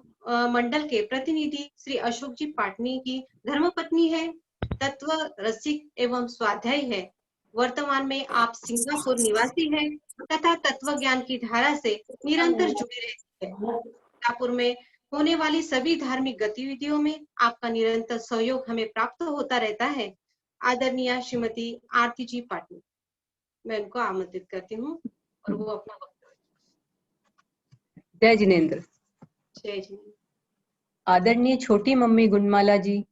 मंडल के प्रतिनिधि श्री अशोक जी पाटनी की धर्मपत्नी है, तत्व रसिक एवं स्वाध्यायी है। वर्तमान में आप सिंगापुर निवासी है तथा तत्व ज्ञान की धारा से निरंतर जुड़े रहते हैं। सिंगापुर में होने वाली सभी धार्मिक गतिविधियों में आपका निरंतर सहयोग हमें प्राप्त होता रहता है। आदरणीय श्रीमती आरती जी पाटिल, मैं उनको आमंत्रित करती हूँ और वो अपना वक्तव्य। जय जिनेंद्र। जय जिनेंद्र। आदरणीय छोटी मम्मी गुणमाला जी,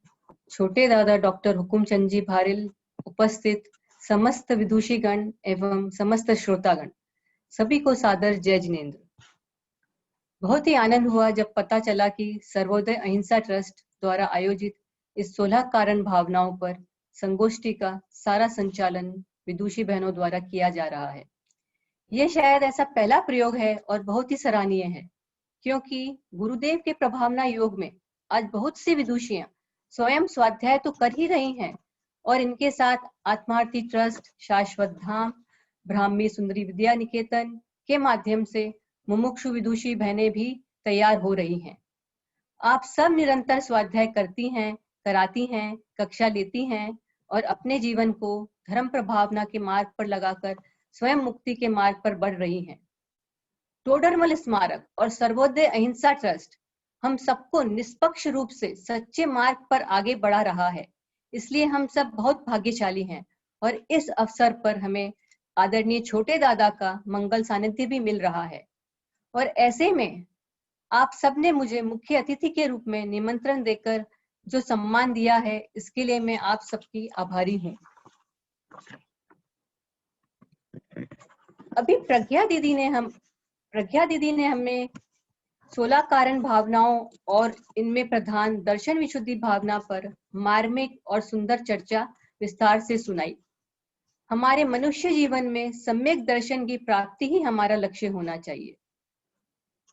छोटे दादा डॉक्टर हुकुमचंद जी भारिल, उपस्थित समस्त विदुषीगण एवं समस्त श्रोतागण, सभी को सादर जय जिनेंद्र। बहुत ही आनंद हुआ जब पता चला कि सर्वोदय अहिंसा ट्रस्ट द्वारा आयोजित इस 16 कारण भावनाओं पर संगोष्ठी का सारा संचालन विदुषी बहनों द्वारा किया जा रहा है। यह शायद ऐसा पहला प्रयोग है और बहुत ही सराहनीय है, क्योंकि गुरुदेव के प्रभावना योग में आज बहुत सी विदुषियां स्वयं स्वाध्याय तो कर ही रही हैं और इनके साथ आत्मार्थी ट्रस्ट, शाश्वत धाम, ब्राह्मी सुंदरी विद्या निकेतन के माध्यम से मुमुक्षु विदुषी बहनें भी तैयार हो रही हैं। आप सब निरंतर स्वाध्याय करती हैं, कराती हैं, कक्षा लेती हैं और अपने जीवन को धर्म प्रभावना के मार्ग पर लगाकर स्वयं मुक्ति के मार्ग पर बढ़ रही हैं। टोडरमल स्मारक और सर्वोदय अहिंसा ट्रस्ट हम सबको निष्पक्ष रूप से सच्चे मार्ग पर आगे बढ़ा रहा है, इसलिए हम सब बहुत भाग्यशाली हैं और इस अवसर पर हमें आदरणीय छोटे दादा का मंगल सानिध्य भी मिल रहा है। और ऐसे में आप सबने मुझे मुख्य अतिथि के रूप में निमंत्रण देकर जो सम्मान दिया है, इसके लिए मैं आप सबकी आभारी हूँ। अभी प्रज्ञा दीदी ने हमें 16 कारण भावनाओं और इनमें प्रधान दर्शन विशुद्धि भावना पर मार्मिक और सुंदर चर्चा विस्तार से सुनाई। हमारे मनुष्य जीवन में सम्यक दर्शन की प्राप्ति ही हमारा लक्ष्य होना चाहिए।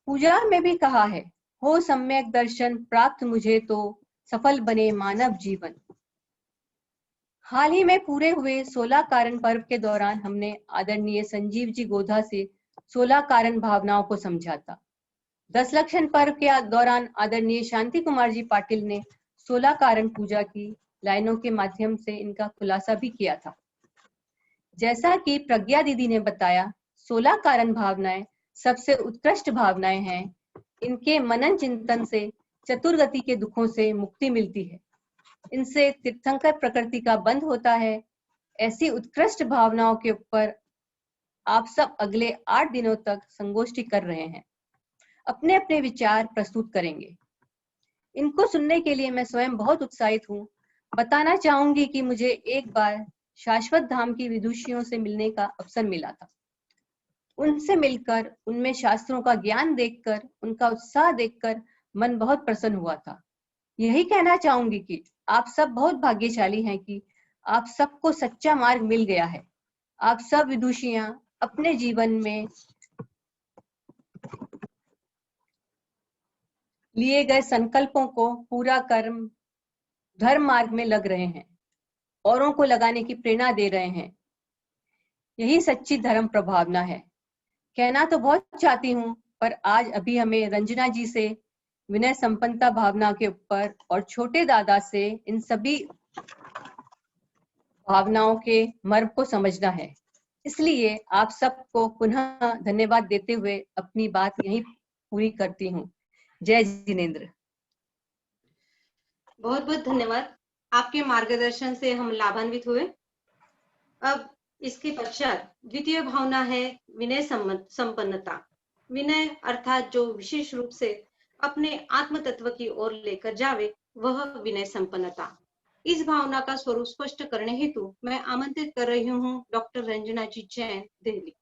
पूजा में भी कहा है, हो सम्यक दर्शन प्राप्त मुझे तो सफल बने मानव जीवन। हाल ही में पूरे हुए 16 कारण पर्व के दौरान हमने आदरणीय संजीव जी गोधा से 16 कारण भावनाओं को समझा था। दशलक्षण पर्व के दौरान आदरणीय शांति कुमार जी पाटिल ने 16 कारण पूजा की लाइनों के माध्यम से इनका खुलासा भी किया था। जैसा कि प्रज्ञा दीदी ने बताया, 16 कारण भावनाएं सबसे उत्कृष्ट भावनाएं हैं। इनके मनन चिंतन से चतुर्गति के दुखों से मुक्ति मिलती है। इनसे तीर्थंकर प्रकृति का बंध होता है। ऐसी उत्कृष्ट भावनाओं के ऊपर आप सब अगले 8 दिनों तक संगोष्ठी कर रहे हैं। अपने अपने विचार प्रस्तुत करेंगे। इनको सुनने के लिए मैं स्वयं बहुत उत्साहित हूँ। बताना चाहूंगी कि मुझे एक बार शाश्वत धाम की विदुषियों से मिलने का अवसर मिला था। उनसे मिलकर, उनमें शास्त्रों का ज्ञान देखकर, उनका उत्साह देखकर मन बहुत प्रसन्न हुआ था। यही कहना चाहूंगी कि आप सब बहुत भाग्यशाली हैं कि आप सबको सच्चा मार्ग मिल गया है। आप सब विदुषियां अपने जीवन में लिए गए संकल्पों को पूरा कर धर्म मार्ग में लग रहे हैं, औरों को लगाने की प्रेरणा दे रहे हैं। यही सच्ची धर्म प्रभावना है। कहना तो बहुत चाहती हूँ, पर आज अभी हमें रंजना जी से विनय संपन्नता भावना के ऊपर और छोटे दादा से इन सभी भावनाओं के मर्म को समझना है। इसलिए आप सबको पुनः धन्यवाद देते हुए अपनी बात यहीं पूरी करती हूँ। जय जिनेंद्र। बहुत बहुत धन्यवाद। आपके मार्गदर्शन से हम लाभान्वित हुए। अब इसके पश्चात द्वितीय भावना है विनय संपन्नता। विनय अर्थात जो विशेष रूप से अपने आत्म तत्व की ओर लेकर जावे, वह विनय संपन्नता। इस भावना का स्वरूप स्पष्ट करने हेतु मैं आमंत्रित कर रही हूँ डॉक्टर रंजना जी जैन, दिल्ली।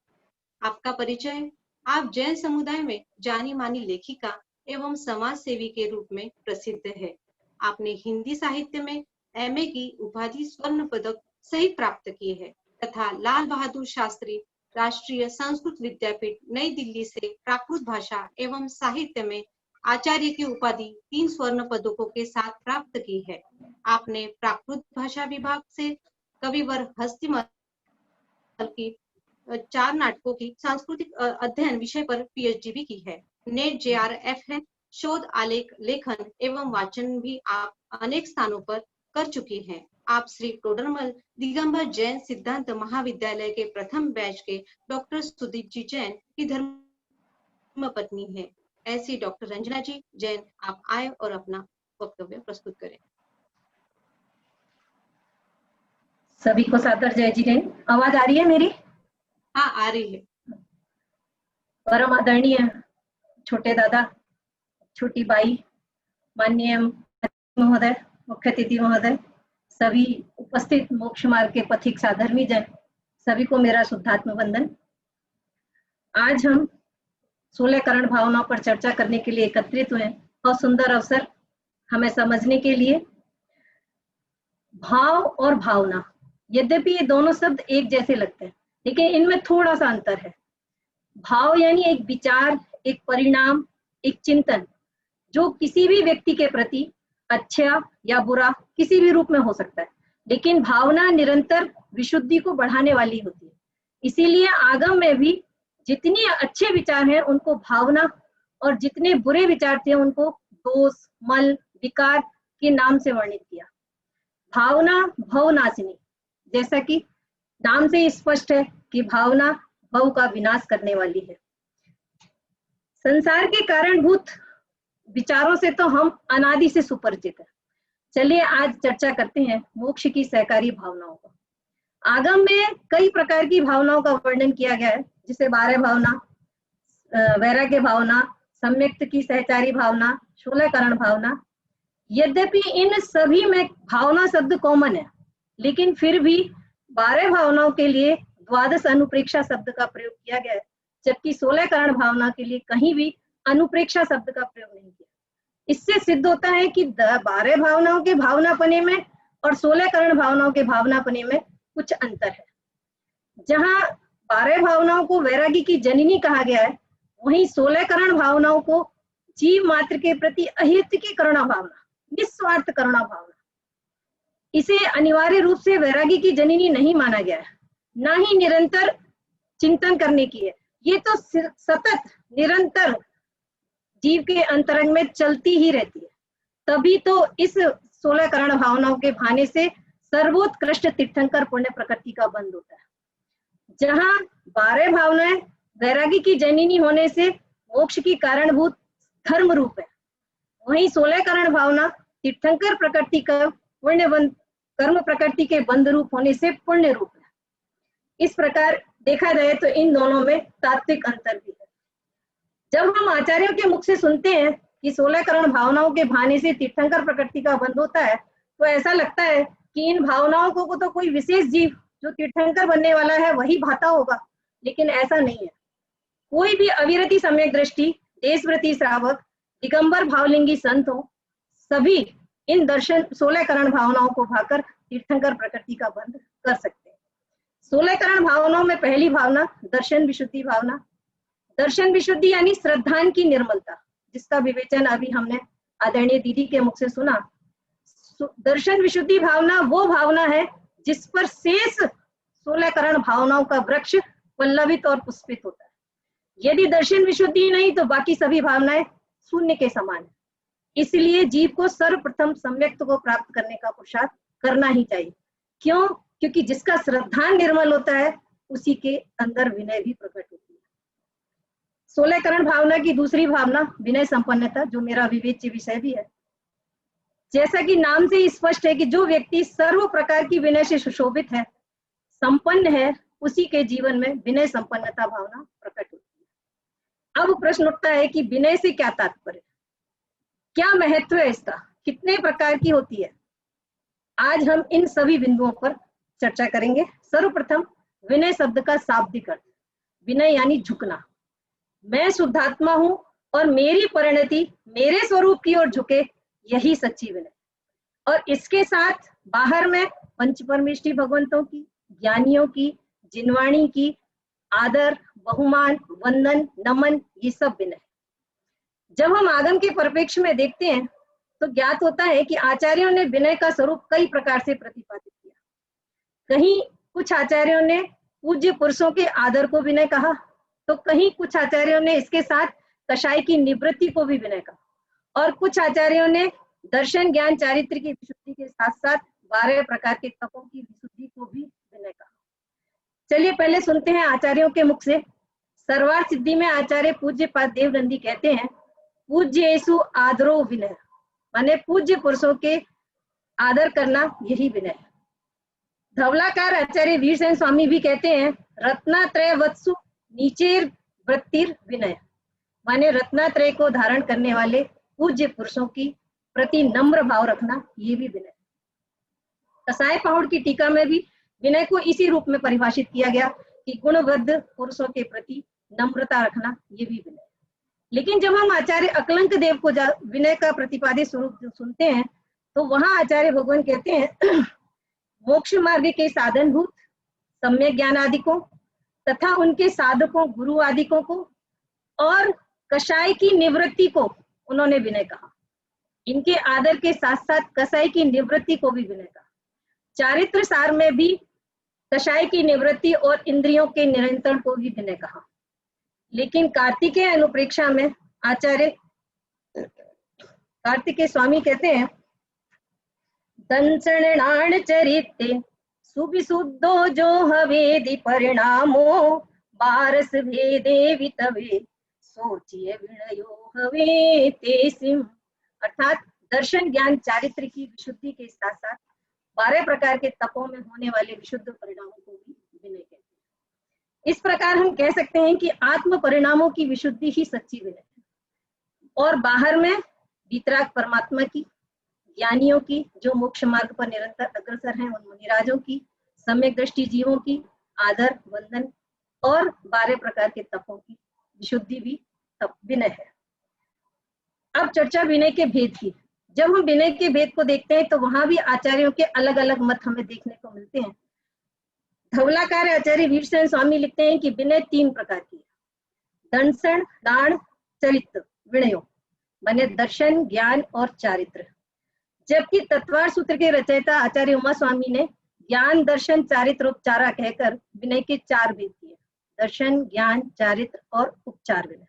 आपका परिचय। आप जैन समुदाय में जानी मानी लेखिका एवं समाज सेवी के रूप में प्रसिद्ध है। आपने हिंदी साहित्य में एमए की उपाधि स्वर्ण पदक सहित प्राप्त की है तथा लाल बहादुर शास्त्री राष्ट्रीय संस्कृत विद्यापीठ नई दिल्ली से प्राकृत भाषा एवं साहित्य में आचार्य की उपाधि 3 स्वर्ण पदकों के साथ प्राप्त की है। आपने प्राकृत भाषा विभाग से कविवर हस्तिमल की 4 नाटकों की सांस्कृतिक अध्ययन विषय पर पीएचडी भी की है। नेट जेआरएफ है। शोध आलेख लेखन एवं वाचन भी आप अनेक स्थानों पर कर चुकी हैं। आप श्री टोडरमल दिगंबर जैन सिद्धांत महाविद्यालय के प्रथम बैच के डॉक्टर सुदीप जी जैन की धर्म पत्नी है। ऐसी डॉक्टर रंजना जी जैन, आप आए और अपना वक्तव्य प्रस्तुत करें। सभी को सादर जय जिनेंद्र। आवाज आ रही है मेरी? हाँ, आ रही है। परम आदरणीय छोटे दादा, छोटी बाई, माननीय महोदय, मुख्य अतिथि महोदय, सभी उपस्थित मोक्ष मार्ग के पथिक साधर्मी जन, सभी को मेरा शुद्धात्म वंदन। आज हम 16 करण भावनाओं पर चर्चा करने के लिए एकत्रित हुए। बहुत सुंदर अवसर हमें समझने के लिए। भाव और भावना, यद्यपि ये दोनों शब्द एक जैसे लगते हैं, लेकिन इनमें थोड़ा सा अंतर है। भाव यानी एक विचार, एक परिणाम, एक चिंतन, जो किसी भी व्यक्ति के प्रति अच्छा या बुरा किसी भी रूप में हो सकता है, लेकिन भावना निरंतर विशुद्धि को बढ़ाने वाली होती है। इसीलिए आगम में भी जितने अच्छे विचार हैं उनको भावना, और जितने बुरे विचार थे उनको दोष, मल, विकार के नाम से वर्णित किया। भावना भवनाशिनी, जैसा कि नाम से स्पष्ट है कि भावना भव का विनाश करने वाली है। संसार के कारणभूत विचारों से तो हम अनादि से सुपरिचित हैं। चलिए आज चर्चा करते हैं मोक्ष की सहकारी भावनाओं को। आगम में कई प्रकार की भावनाओं का वर्णन किया गया है, जिसे 12 भावना, वैराग्य भावना, सम्यक्त की सहचारी भावना, 16 करण भावना। यद्यपि इन सभी में भावना शब्द कॉमन है, लेकिन फिर भी 12 भावनाओं के लिए द्वादश अनुप्रेक्षा शब्द का प्रयोग किया गया है, जबकि 16 करण भावना के लिए कहीं भी अनुप्रेक्षा शब्द का प्रयोग नहीं किया। इससे सिद्ध होता है कि 12 भावनाओं के भावनापने में और 16 करण भावनाओं के भावनापने में कुछ अंतर है। जहां 12 भावनाओं को वैरागी की जननी कहा गया है, वहीं 16 करण भावनाओं को जीव मात्र के प्रति अहित की करुणा भावना, निस्वार्थ करुणा भावना, इसे अनिवार्य रूप से वैरागी की जननी नहीं माना गया है, ना ही निरंतर चिंतन करने की है। ये तो सतत निरंतर जीव के अंतरंग में चलती ही रहती है। तभी तो इस 16 करण भावनाओं के भाने से सर्वोत्कृष्ट तीर्थंकर पुण्य प्रकृति का बंध होता है। जहां 12 भावनाएं वैरागी की जननी होने से मोक्ष की कारणभूत धर्म रूप है, वहीं 16 करण भावना तीर्थंकर प्रकृति का पुण्य बंध, कर्म प्रकृति के बंध रूप होने से पुण्य रूप है। इस प्रकार देखा जाए तो इन दोनों में तात्विक अंतर भी है। जब हम आचार्यों के मुख से सुनते हैं कि 16 करण भावनाओं के भाने से तीर्थंकर प्रकृति का बंध होता है, तो ऐसा लगता है कि इन भावनाओं को तो कोई विशेष जीव जो तीर्थंकर बनने वाला है वही भाता होगा, लेकिन ऐसा नहीं है। कोई भी अविरति सम्यक दृष्टि, देशव्रती श्रावक, दिगंबर भावलिंगी संत हो, सभी इन दर्शन 16 करण भावनाओं को भाकर तीर्थंकर प्रकृति का बंध कर सकते हैं। 16 करण भावनाओं में पहली भावना दर्शन विशुद्धि भावना। दर्शन विशुद्धि यानी श्रद्धान की निर्मलता, जिसका विवेचन अभी हमने आदरणीय दीदी के मुख से सुना। दर्शन विशुद्धि भावना वो भावना है जिस पर शेष 16 करण भावनाओं का वृक्ष पल्लवित और पुष्पित होता है। यदि दर्शन विशुद्धि नहीं तो बाकी सभी भावनाएं शून्य के समान है। इसलिए जीव को सर्वप्रथम सम्यक्त को प्राप्त करने का पुरुषार्थ करना ही चाहिए। क्यों? क्योंकि जिसका श्रद्धान निर्मल होता है उसी के अंदर विनय भी प्रकट होती है। 16 करण भावना की दूसरी भावना विनय संपन्नता, जो मेरा विवेच्य विषय भी है। जैसा कि नाम से ही स्पष्ट है कि जो व्यक्ति सर्व प्रकार की विनय से सुशोभित है, संपन्न है, उसी के जीवन में विनय संपन्नता भावना प्रकट होती है। अब प्रश्न उठता है कि विनय से क्या तात्पर्य, क्या महत्व है इसका, कितने प्रकार की होती है। आज हम इन सभी बिंदुओं पर चर्चा करेंगे। सर्वप्रथम विनय शब्द का शाब्दिक अर्थ। विनय यानी झुकना। मैं शुद्धात्मा हूं और मेरी परिणति मेरे स्वरूप की ओर झुके, यही सच्ची विनय। और इसके साथ बाहर में पंच परमेष्ठी भगवंतों की, ज्ञानियों की, जिनवाणी की आदर, बहुमान, वंदन, नमन, ये सब विनय। जब हम आगम के परिप्रेक्ष्य में देखते हैं तो ज्ञात होता है कि आचार्यों ने विनय का स्वरूप कई प्रकार से प्रतिपादित किया। कहीं कुछ आचार्यों ने पूज्य पुरुषों के आदर को विनय कहा, तो कहीं कुछ आचार्यों ने इसके साथ कषाय की निवृत्ति को भी विनय कहा, और कुछ आचार्यों ने दर्शन, ज्ञान, चारित्र की विशुद्धि के साथ साथ 12 प्रकार के तपों की विशुद्धि को भी विनय कहा। चलिए पहले सुनते हैं आचार्यों के मुख से। सर्वार्थ सिद्धि में आचार्य पूज्य पाद देवनंदी कहते हैं, पूज्येषु आदरो विनय, माने पूज्य पुरुषों के आदर करना यही विनय है। धवलाकार आचार्य वीरसेन स्वामी भी कहते हैं, रत्नात्रय वत्सु नीचेर वृत्तिर विनय, माने रत्नात्रय को धारण करने वाले पूज्य पुरुषों की प्रति नम्र भाव रखना, ये भी विनय। कसाय पहाड़ की टीका में भी विनय को इसी रूप में परिभाषित किया गया कि गुणवृद्ध पुरुषों के प्रति नम्रता रखना, ये भी विनय। लेकिन जब हम आचार्य अकलंक देव को विनय का प्रतिपादित स्वरूप सुनते हैं तो वहां आचार्य भगवान कहते हैं, मोक्ष मार्ग के साधनभूत सम्यक ज्ञान आदिकों तथा उनके साधकों गुरु आदिकों को और कषाय की निवृत्ति को उन्होंने विनय कहा। इनके आदर के साथ साथ कषाय की निवृत्ति को भी विनय कहा। चारित्र सार में भी कषाय की निवृत्ति और इंद्रियों के नियंत्रण को भी विनय कहा। लेकिन कार्तिकेय अनुप्रेक्षा में आचार्य कार्तिकेय स्वामी कहते हैं, दंसणाण चरिते सुविशुद्धो जो हवेदि परिणामो बारस भेदे वितवे सोचिए विनयो हवे तेसिम। अर्थात दर्शन, ज्ञान, चारित्र की विशुद्धि के साथ साथ 12 प्रकार के तपों में होने वाले विशुद्ध परिणामों को भी विनय कहते हैं। इस प्रकार हम कह सकते हैं कि आत्म परिणामों की विशुद्धि ही सच्ची विनय है, और बाहर में वितराग परमात्मा की, ज्ञानियों की जो मोक्ष मार्ग पर निरंतर अग्रसर हैं, उन मुनिराजों की, सम्यक दृष्टि जीवों की आदर, वंदन और 12 प्रकार के तपों की विशुद्धि भी तप विनय है। अब चर्चा विनय के भेद की। जब हम विनय के भेद को देखते हैं तो वहां भी आचार्यों के अलग अलग मत हमें देखने को मिलते हैं। धवलाकार आचार्य वीरसेन स्वामी लिखते हैं कि विनय 3 प्रकार की है। दंसन, दान, चरित्र विनयो, माने दर्शन, ज्ञान और चारित्र। जबकि तत्वार सूत्र के रचयिता आचार्य उमा स्वामी ने ज्ञान, दर्शन, चारित्र, उपचारा कहकर विनय के 4 भेद किए, दर्शन, ज्ञान, चारित्र और उपचार विनय।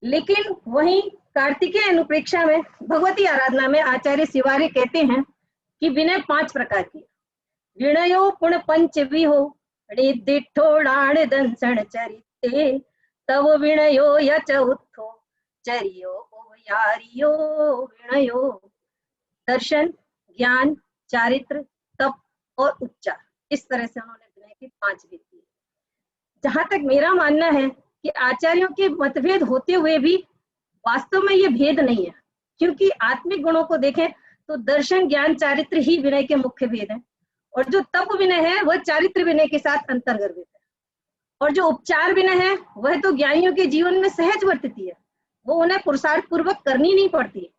लेकिन वहीं कार्तिकेय अनुप्रेक्षा में भगवती आराधना में आचार्य शिवार्य कहते हैं कि विनय 5 प्रकार की। विनयो पुण पंच विहो दिठोड़ाण दंसण चरिते तव विनयो यच उत्थो चरियो यारियो विनयो। दर्शन, ज्ञान, चारित्र, तप और उपचार, इस तरह से उन्होंने विनय के 5 भेद दिए। जहां तक मेरा मानना है कि आचार्यों के मतभेद होते हुए भी वास्तव में ये भेद नहीं है, क्योंकि आत्मिक गुणों को देखें तो दर्शन, ज्ञान, चारित्र ही विनय के मुख्य भेद हैं, और जो तप विनय है वह चारित्र विनय के साथ अंतर्गर्भित है, और जो उपचार विनय है वह तो ज्ञानियों के जीवन में सहज वर्तती है, वो उन्हें पुरुषार्थ पूर्वक करनी नहीं पड़ती।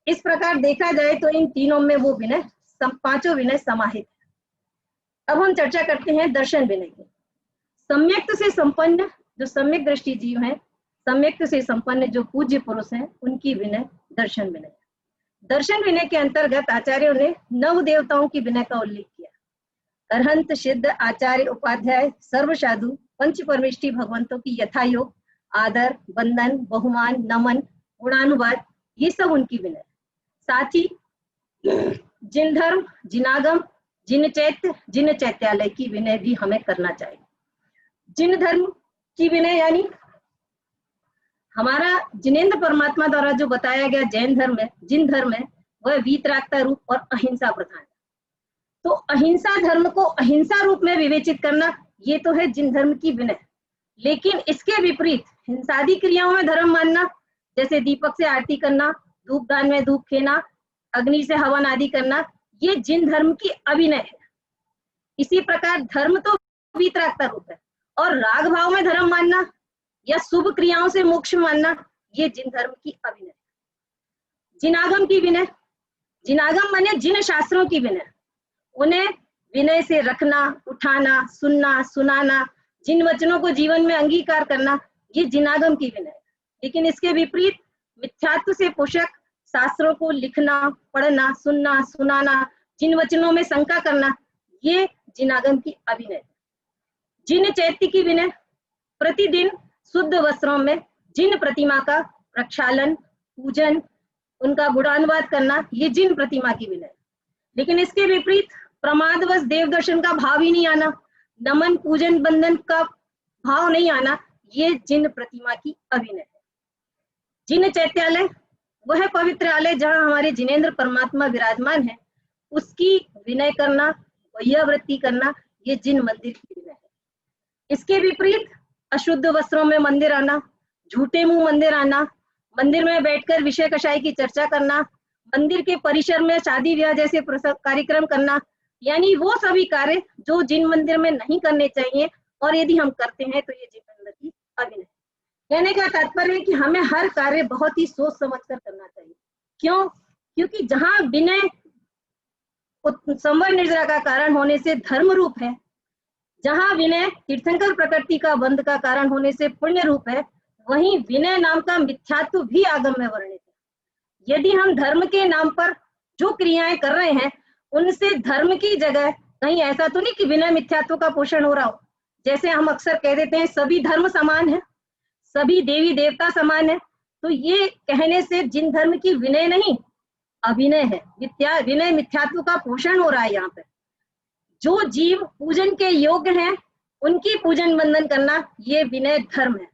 इस प्रकार देखा जाए तो इन तीनों में वो विनय 5 विनय समाहित है। अब हम चर्चा करते हैं दर्शन विनय की। सम्यक्त से संपन्न जो सम्यक दृष्टि जीव हैं, सम्यक्त से संपन्न जो पूज्य पुरुष हैं, उनकी विनय दर्शन विनय। दर्शन विनय के अंतर्गत आचार्यों ने 9 देवताओं की विनय का उल्लेख किया। अरहंत, सिद्ध, आचार्य, उपाध्याय, सर्व साधु, पंच परमेष्टि भगवंतों की यथायोग आदर, बंदन, बहुमान, नमन, गुणानुवाद, ये सब उनकी विनय। साथ ही जिन धर्म, जिनागम, जिन चैत्य, जिन चैत्यालय की विनय भी हमें करना चाहिए। जिन धर्म की विनय यानी हमारा जिनेंद्र परमात्मा द्वारा जो बताया गया जैन धर्म है, जिन धर्म है, वह वीतरागता रूप और अहिंसा प्रधान है। तो अहिंसा धर्म को अहिंसा रूप में विवेचित करना, ये तो है जिन धर्म की विनय। लेकिन इसके विपरीत हिंसादी क्रियाओं में धर्म मानना, जैसे दीपक से आरती करना, धूपदान में धूप खेना, अग्नि से हवन आदि करना, ये जिन धर्म की अभिनय है। इसी प्रकार धर्म तो वीतरागता रूप है, और राग भाव में धर्म मानना या शुभ क्रियाओं से मोक्ष मानना, ये जिन धर्म की अभिनय। जिनागम की विनय, जिनागम माने जिन शास्त्रों की विनय, उन्हें विनय से रखना, उठाना, सुनना, सुनाना, जिन वचनों को जीवन में अंगीकार करना, ये जिनागम की विनय। लेकिन इसके विपरीत मिथ्यात्व से पोषक शास्त्रों को लिखना, पढ़ना, सुनना, सुनाना, जिन वचनों में शंका करना, ये जिनागम की अभिनय। जिन चैत्य की विनय, प्रतिदिन शुद्ध वस्त्रों में जिन प्रतिमा का प्रक्षालन, पूजन, उनका गुणानुवाद करना, ये जिन प्रतिमा की विनय। लेकिन इसके विपरीत प्रमादवश देव दर्शन का भाव ही नहीं आना, नमन, पूजन, बंधन का भाव नहीं आना, ये जिन प्रतिमा की अभिनय है। जिन चैत्यालय, वह पवित्र आलय जहाँ हमारे जिनेंद्र परमात्मा विराजमान है, उसकी विनय करना, वैयावृत्ति करना, ये जिन मंदिर की विनय है। इसके विपरीत अशुद्ध वस्त्रों में मंदिर आना, झूठे मुंह मंदिर आना, मंदिर में बैठकर विषय कषाय की चर्चा करना, मंदिर के परिसर में शादी ब्याह जैसे कार्यक्रम करना, यानी वो सभी कार्य जो जिन मंदिर में नहीं करने चाहिए, और यदि हम करते हैं तो ये जिन मंदिर की अभिनय। कहने का तात्पर्य है कि हमें हर कार्य बहुत ही सोच समझ कर करना चाहिए। क्यों? क्योंकि जहां विनय संवर निर्जरा का कारण होने से धर्म रूप है, जहां विनय तीर्थंकर प्रकृति का बंध का कारण होने से पुण्य रूप है, वहीं विनय नाम का मिथ्यात्व भी आगम में वर्णित है। यदि हम धर्म के नाम पर जो क्रियाएं कर रहे हैं, उनसे धर्म की जगह कहीं ऐसा तो नहीं कि विनय मिथ्यात्व का पोषण हो रहा हो। जैसे हम अक्सर कह देते हैं सभी धर्म समान है, सभी देवी देवता समान है, तो ये कहने से जिन धर्म की विनय नहीं, अभिनय है। विनय मिथ्यात्व का पोषण हो रहा है। यहाँ पे जो जीव पूजन के योग्य हैं, उनकी पूजन बंधन करना, ये विनय धर्म है।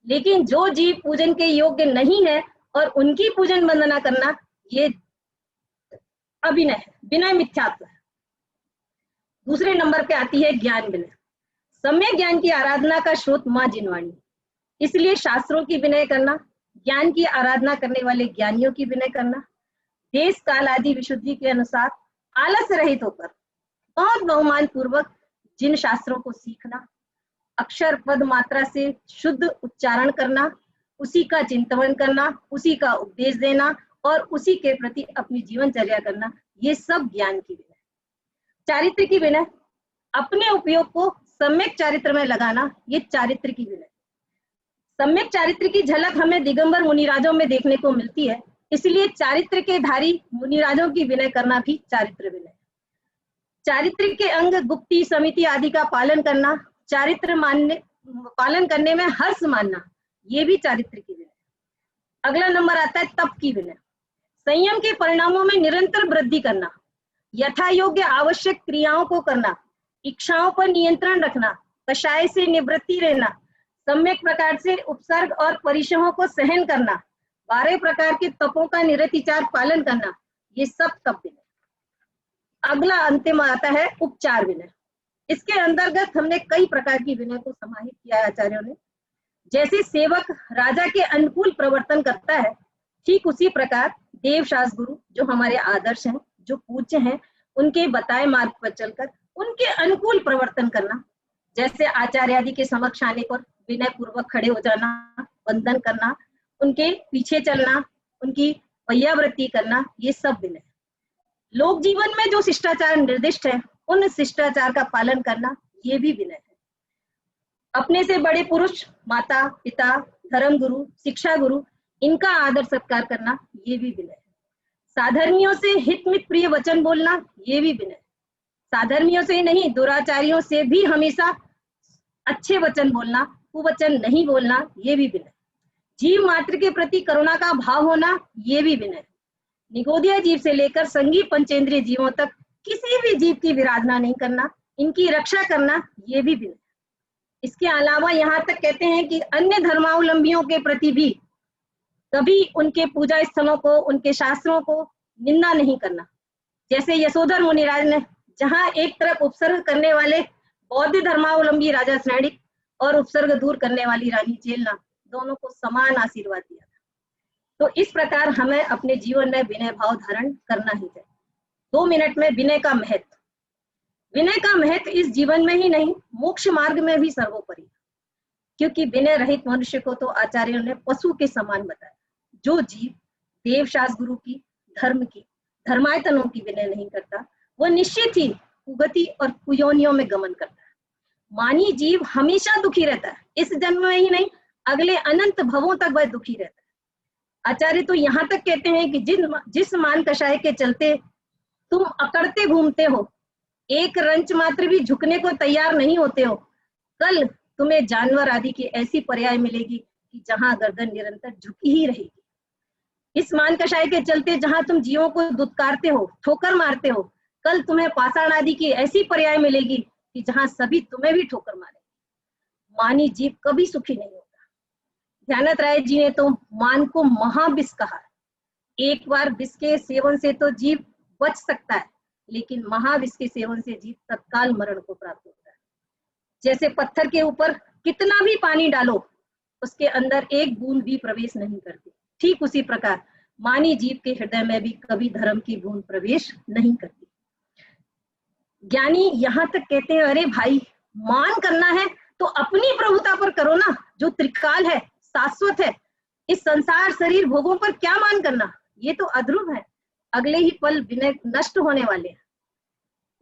लेकिन जो जीव पूजन के योग्य नहीं है और उनकी पूजन वंदना करना, ये अभिनय है, विनय मिथ्यात्व है। दूसरे नंबर पे आती है ज्ञान विनय। सम्यक ज्ञान की आराधना का स्रोत माँ जिनवाणी, इसलिए शास्त्रों की विनय करना, ज्ञान की आराधना करने वाले ज्ञानियों की विनय करना, देश काल आदि विशुद्धि के अनुसार आलस्य रहित होकर बहुत बहुमान पूर्वक जिन शास्त्रों को सीखना, अक्षर पद मात्रा से शुद्ध उच्चारण करना, उसी का चिंतन करना, उसी का उपदेश देना और उसी के प्रति अपनी जीवनचर्या करना, ये सब ज्ञान की विनय। चारित्र की विनय, अपने उपयोग को सम्यक चारित्र में लगाना, ये चारित्र की विनय। सम्यक चारित्र की झलक हमें दिगंबर मुनिराजों में देखने को मिलती है, इसलिए चारित्र के धारी मुनिराजों की विनय करना भी चारित्र विनय। चारित्र के अंग गुप्ती समिति आदि का पालन करना, चारित्र पालन करने में हर्ष मानना, ये भी चारित्र की विनय। अगला नंबर आता है तप की विनय। संयम के परिणामों में निरंतर वृद्धि करना, यथा योग्य आवश्यक क्रियाओं को करना, इच्छाओं पर नियंत्रण रखना, कषाय से निवृत्ति रहना, सम्यक प्रकार से उपसर्ग और परिश्रमों को सहन करना, 12 प्रकार के तपों का निरतिचार पालन करना, ये सब तप विनय। अगला अंतिम आता है उपचार विनय। इसके अंतर्गत हमने कई प्रकार की विनय को समाहित किया है आचार्यों ने। जैसे सेवक राजा के अनुकूल प्रवर्तन करता है, ठीक उसी प्रकार देवशास्त्र गुरु जो हमारे आदर्श हैं, जो पूज्य हैं, उनके बताए मार्ग पर चलकर उनके अनुकूल प्रवर्तन करना। जैसे आचार्य आदि के समक्ष आने पर विनय पूर्वक खड़े हो जाना, वंदन करना, उनके पीछे चलना, उनकी वैयावृत्ति करना, ये सब विनय। लोक जीवन में जो शिष्टाचार निर्दिष्ट है, उन शिष्टाचार का पालन करना, ये भी विनय है। अपने से बड़े पुरुष, माता पिता, धर्म गुरु, शिक्षा गुरु, इनका आदर सत्कार करना, ये भी विनय है। साधर्मियों से हित मित प्रिय वचन बोलना, ये भी विनय है। साधर्मियों से नहीं, दुराचारियों से भी हमेशा अच्छे वचन बोलना, कुवचन नहीं बोलना, ये भी विनय। जीव मात्र के प्रति करुणा का भाव होना, ये भी विनय। निगोदिया जीव से लेकर संगी पंचेंद्रिय जीवों तक किसी भी जीव की विराधना नहीं करना, इनकी रक्षा करना, ये भी विनय। इसके अलावा यहाँ तक कहते हैं कि अन्य धर्मावलंबियों के प्रति भी कभी उनके पूजा स्थलों को, उनके शास्त्रों को निंदा नहीं करना। जैसे यशोधर मुनिराज ने जहाँ एक तरफ उपसर्ग करने वाले बौद्ध धर्मावलंबी राजा श्रेणिक और उपसर्ग दूर करने वाली रानी चेलना, दोनों को समान आशीर्वाद दिया था। तो इस प्रकार हमें अपने जीवन में विनय भाव धारण करना ही चाहिए। 2 मिनट में विनय का महत्व। विनय का महत्व इस जीवन में ही नहीं, मोक्ष मार्ग में भी सर्वोपरि, क्योंकि विनय रहित मनुष्य को तो आचार्यों ने पशु के समान बताया। जो जीव देवशास्त्र गुरु की, धर्म की, धर्मायतनों की विनय नहीं करता, वह निश्चित ही कुगति और कुयोनियों में गमन करता है। मानी जीव हमेशा दुखी रहता है, इस जन्म में ही नहीं, अगले अनंत भवों तक वह दुखी रहता है। आचार्य तो यहाँ तक कहते हैं कि जिस मान कषाय के चलते तुम अकड़ते घूमते हो, एक रंच मात्र भी झुकने को तैयार नहीं होते हो, कल तुम्हें जानवर आदि की ऐसी पर्याय मिलेगी कि जहां गर्दन निरंतर झुकी ही रहेगी। इस मान कषाय के चलते जहां तुम जीवों को दुत्कारते हो, ठोकर मारते हो, कल तुम्हें पाषाण आदि की ऐसी पर्याय मिलेगी कि जहां सभी तुम्हें भी ठोकर मारेंगे। मानी जीव कभी सुखी नहीं होता। ध्यानत राय जी ने तो मान को महाविष कहा। एक बार विष के सेवन से तो जीव बच सकता है, लेकिन महाविष के सेवन से जीव तत्काल मरण को प्राप्त होता है। जैसे पत्थर के ऊपर कितना भी पानी डालो, उसके अंदर एक बूंद भी प्रवेश नहीं करती, ठीक उसी प्रकार मानी जीव के हृदय में भी कभी धर्म की बूंद प्रवेश नहीं करती। ज्ञानी यहाँ तक कहते हैं, अरे भाई, मान करना है तो अपनी प्रभुता पर करो ना, जो त्रिकाल है, शाश्वत है। इस संसार शरीर भोगों पर क्या मान करना, ये तो अध्रुव है, अगले ही पल विनय नष्ट होने वाले हैं।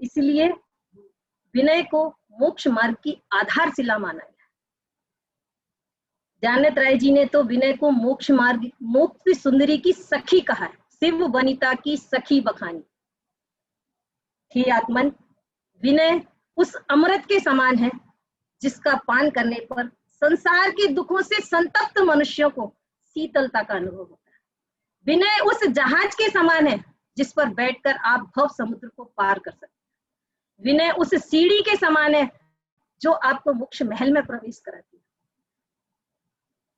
इसलिए विनय को मोक्ष मार्ग की आधारशिला माना गया। जानत राय जी ने तो विनय को मोक्ष मार्ग, मोक्ष सुंदरी की सखी कहा है, शिव वनिता की सखी बखानी। हे आत्मन, विनय उस अमृत के समान है जिसका पान करने पर संसार के दुखों से संतप्त मनुष्यों को शीतलता का अनुभव होता है। विनय उस जहाज के समान है जिस पर बैठकर आप भव समुद्र को पार कर सकते हैं। विनय उस सीढ़ी के समान है जो आपको मोक्ष महल में प्रवेश कराती है।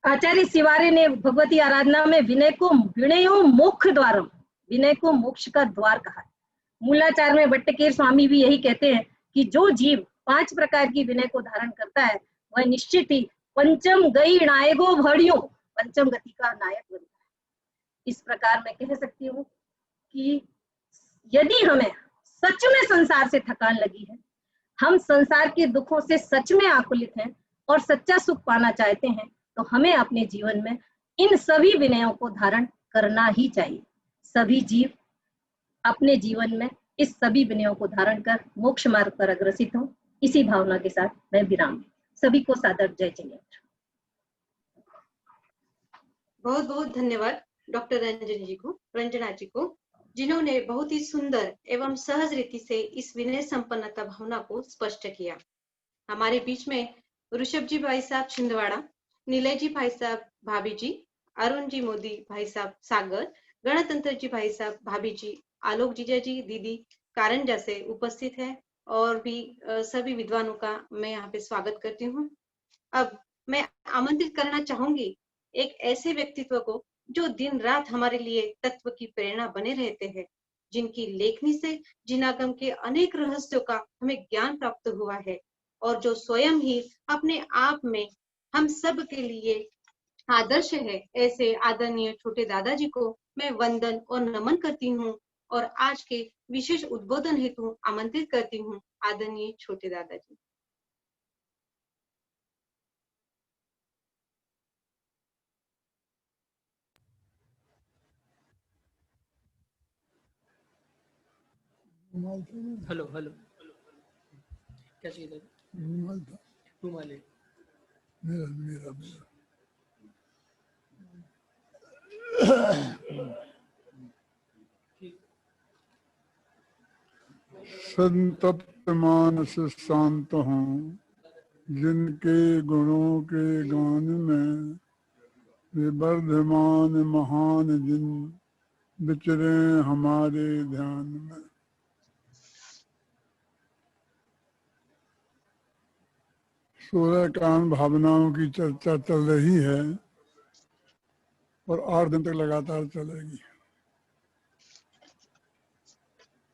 आचार्य शिवार्य ने भगवती आराधना में विनय को विनयो मोक्ष द्वारम, विनय को मोक्ष का द्वार कहा है। मूलाचार में भट्टकेर स्वामी भी यही कहते हैं कि जो जीव 5 प्रकार की विनय को धारण करता है, वह निश्चित ही पंचम गई नायको भड़ियों, पंचम गति का नायक बनता है। इस प्रकार मैं कह सकती हूँ कि यदि हमें सच में संसार से थकान लगी है, हम संसार के दुखों से सच में आकुलित हैं और सच्चा सुख पाना चाहते हैं, तो हमें अपने जीवन में इन सभी विनयों को धारण करना ही चाहिए। सभी जीव अपने जीवन में इस सभी विनयों को धारण कर मोक्ष मार्ग पर अग्रसित हों, इसी भावना के साथ मैं विराम। सभी को सादर जय जिनेन्द्र। बहुत बहुत धन्यवाद डॉक्टर रंजना जी को, जिन्होंने बहुत ही सुंदर एवं सहज रीति से इस विनय संपन्नता भावना को स्पष्ट किया। हमारे बीच में ऋषभ जी भाई साहब छिंदवाड़ा, नीलय जी भाई साहब भाभी जी, अरुण जी मोदी, भाई साहब सागर, गणतंत्र जी, भाई साहब, भाभी जी, आलोक जीजा जी, दीदी कारंजा से उपस्थित है और भी सभी विद्वानों का मैं यहाँ पे स्वागत करती हूँ। अब मैं आमंत्रित करना चाहूंगी एक ऐसे व्यक्तित्व को जो दिन रात हमारे लिए तत्व की प्रेरणा बने रहते हैं, जिनकी लेखनी से जिनागम के अनेक रहस्यों का हमें ज्ञान प्राप्त हुआ है और जो स्वयं ही अपने आप में हम सब के लिए आदर्श है। ऐसे आदरणीय छोटे दादाजी को मैं वंदन और नमन करती हूँ और आज के विशेष उद्बोधन हेतु आमंत्रित करती हूँ आदरणीय छोटे दादाजी। हेलो हेलो, क्या चाहिए था? रूमाल था रुमाल है। मेरा मेरा मेरा संतप्त मानस शांत हूँ, जिनके गुणों के गान में विवर्धमान महान जिन विचरे हमारे ध्यान में। सोलह कान भावनाओं की चर्चा चल रही है और 8 दिन तक लगातार चलेगी।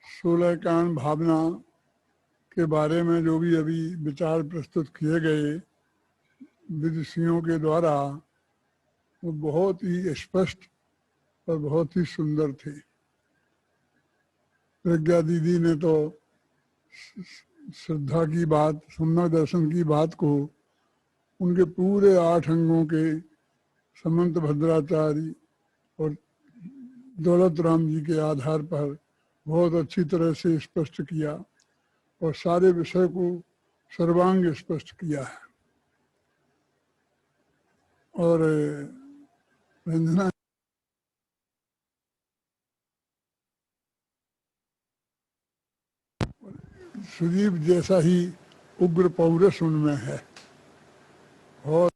16 कान भावना के बारे में जो भी अभी विचार प्रस्तुत किए गए विदुषियों के द्वारा, वो बहुत ही स्पष्ट और बहुत ही सुंदर थे। प्रज्ञा दीदी ने तो श्रद्धा की बात, सम्यक दर्शन की बात को उनके पूरे 8 अंगों के समंत भद्राचार्य और दौलत राम जी के आधार पर बहुत अच्छी तरह से स्पष्ट किया और सारे विषय को सर्वांग स्पष्ट किया है। और रंजना सुदीप जैसा ही उग्र पौरुष उनमें है और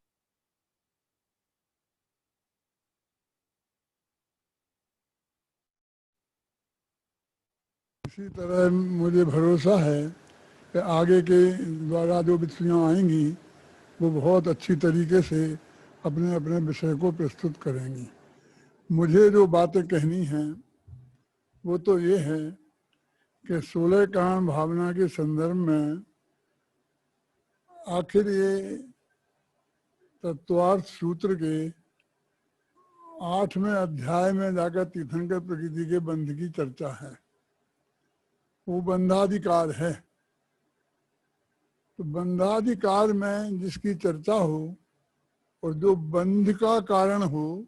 इसी तरह मुझे भरोसा है कि आगे के द्वारा जो विषयाँ आएंगी वो बहुत अच्छी तरीके से अपने अपने विषय को प्रस्तुत करेंगी। मुझे जो बातें कहनी हैं वो तो ये है कि 16 कान भावना के संदर्भ में आखिर ये तत्वार्थ सूत्र के 8वें अध्याय में जाकर तीर्थंकर प्रकृति के बंध की चर्चा है। वो बंधाधिकार है, तो बंधाधिकार में जिसकी चर्चा हो और जो बंध का कारण हो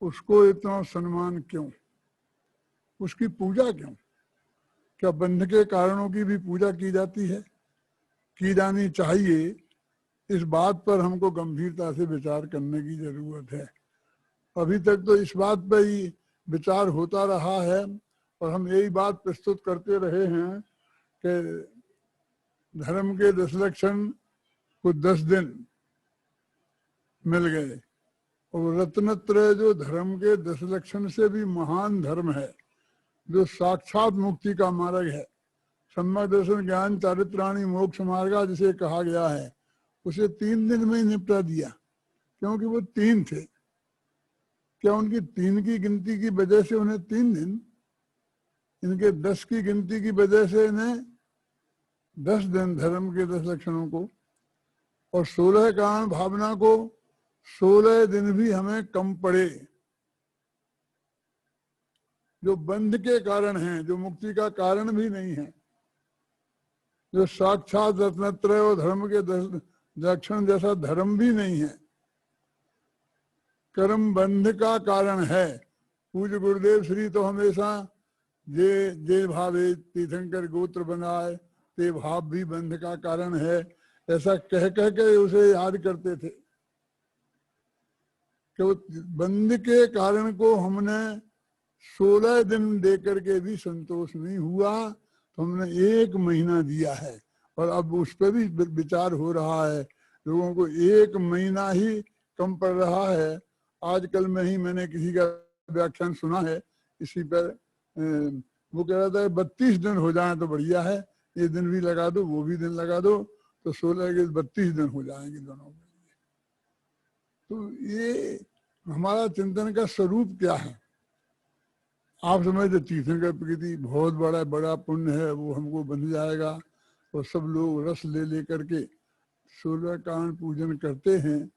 उसको इतना सम्मान क्यों, उसकी पूजा क्यों? क्या बंध के कारणों की भी पूजा की जाती है? की जानी चाहिए। इस बात पर हमको गंभीरता से विचार करने की जरूरत है। अभी तक तो इस बात पर ही विचार होता रहा है और हम यही बात प्रस्तुत करते रहे हैं कि धर्म के 10 लक्षण को 10 दिन मिल गए और रत्नत्रय जो धर्म के 10 लक्षण से भी महान धर्म है, जो साक्षात मुक्ति का मार्ग है, सम्यक दर्शन ज्ञान चारित्राणी मोक्ष मार्ग जिसे कहा गया है, उसे 3 दिन में ही निपटा दिया, क्योंकि वो 3 थे। क्या उनकी 3 की गिनती की वजह से उन्हें 3 दिन, इनके 10 की गिनती की वजह से इन्हें 10 दिन धर्म के 10 लक्षणों को, और 16 कान भावना को 16 दिन भी हमें कम पड़े, जो बंध के कारण हैं, जो मुक्ति का कारण भी नहीं है, जो साक्षात रत्नत्रय और धर्म के 10 लक्षण जैसा धर्म भी नहीं है, कर्म बंध का कारण है। पूज्य गुरुदेव श्री तो हमेशा जे भावे तीर्थंकर गोत्र बनाए ते भाव भी बंध का कारण है, ऐसा कह कह के उसे याद करते थे कि वो बंध के कारण को हमने 16 दिन दे करके भी संतोष नहीं हुआ, तो हमने 1 महीना दिया है और अब उस पर भी विचार हो रहा है। लोगों को 1 महीना ही कम पड़ रहा है। आजकल में ही मैंने किसी का व्याख्यान सुना है इसी पर, वो कह रहा था 32 दिन हो जाए तो बढ़िया है, ये दिन भी लगा दो वो भी दिन लगा दो तो 16 के 32 दिन हो जाएंगे दोनों के लिए। तो ये हमारा चिंतन का स्वरूप क्या है? आप समझते तीर्थंकर प्रकृति बहुत बड़ा पुण्य है, वो हमको बन जाएगा, और सब लोग रस ले लेकर के 16 कांड पूजन करते हैं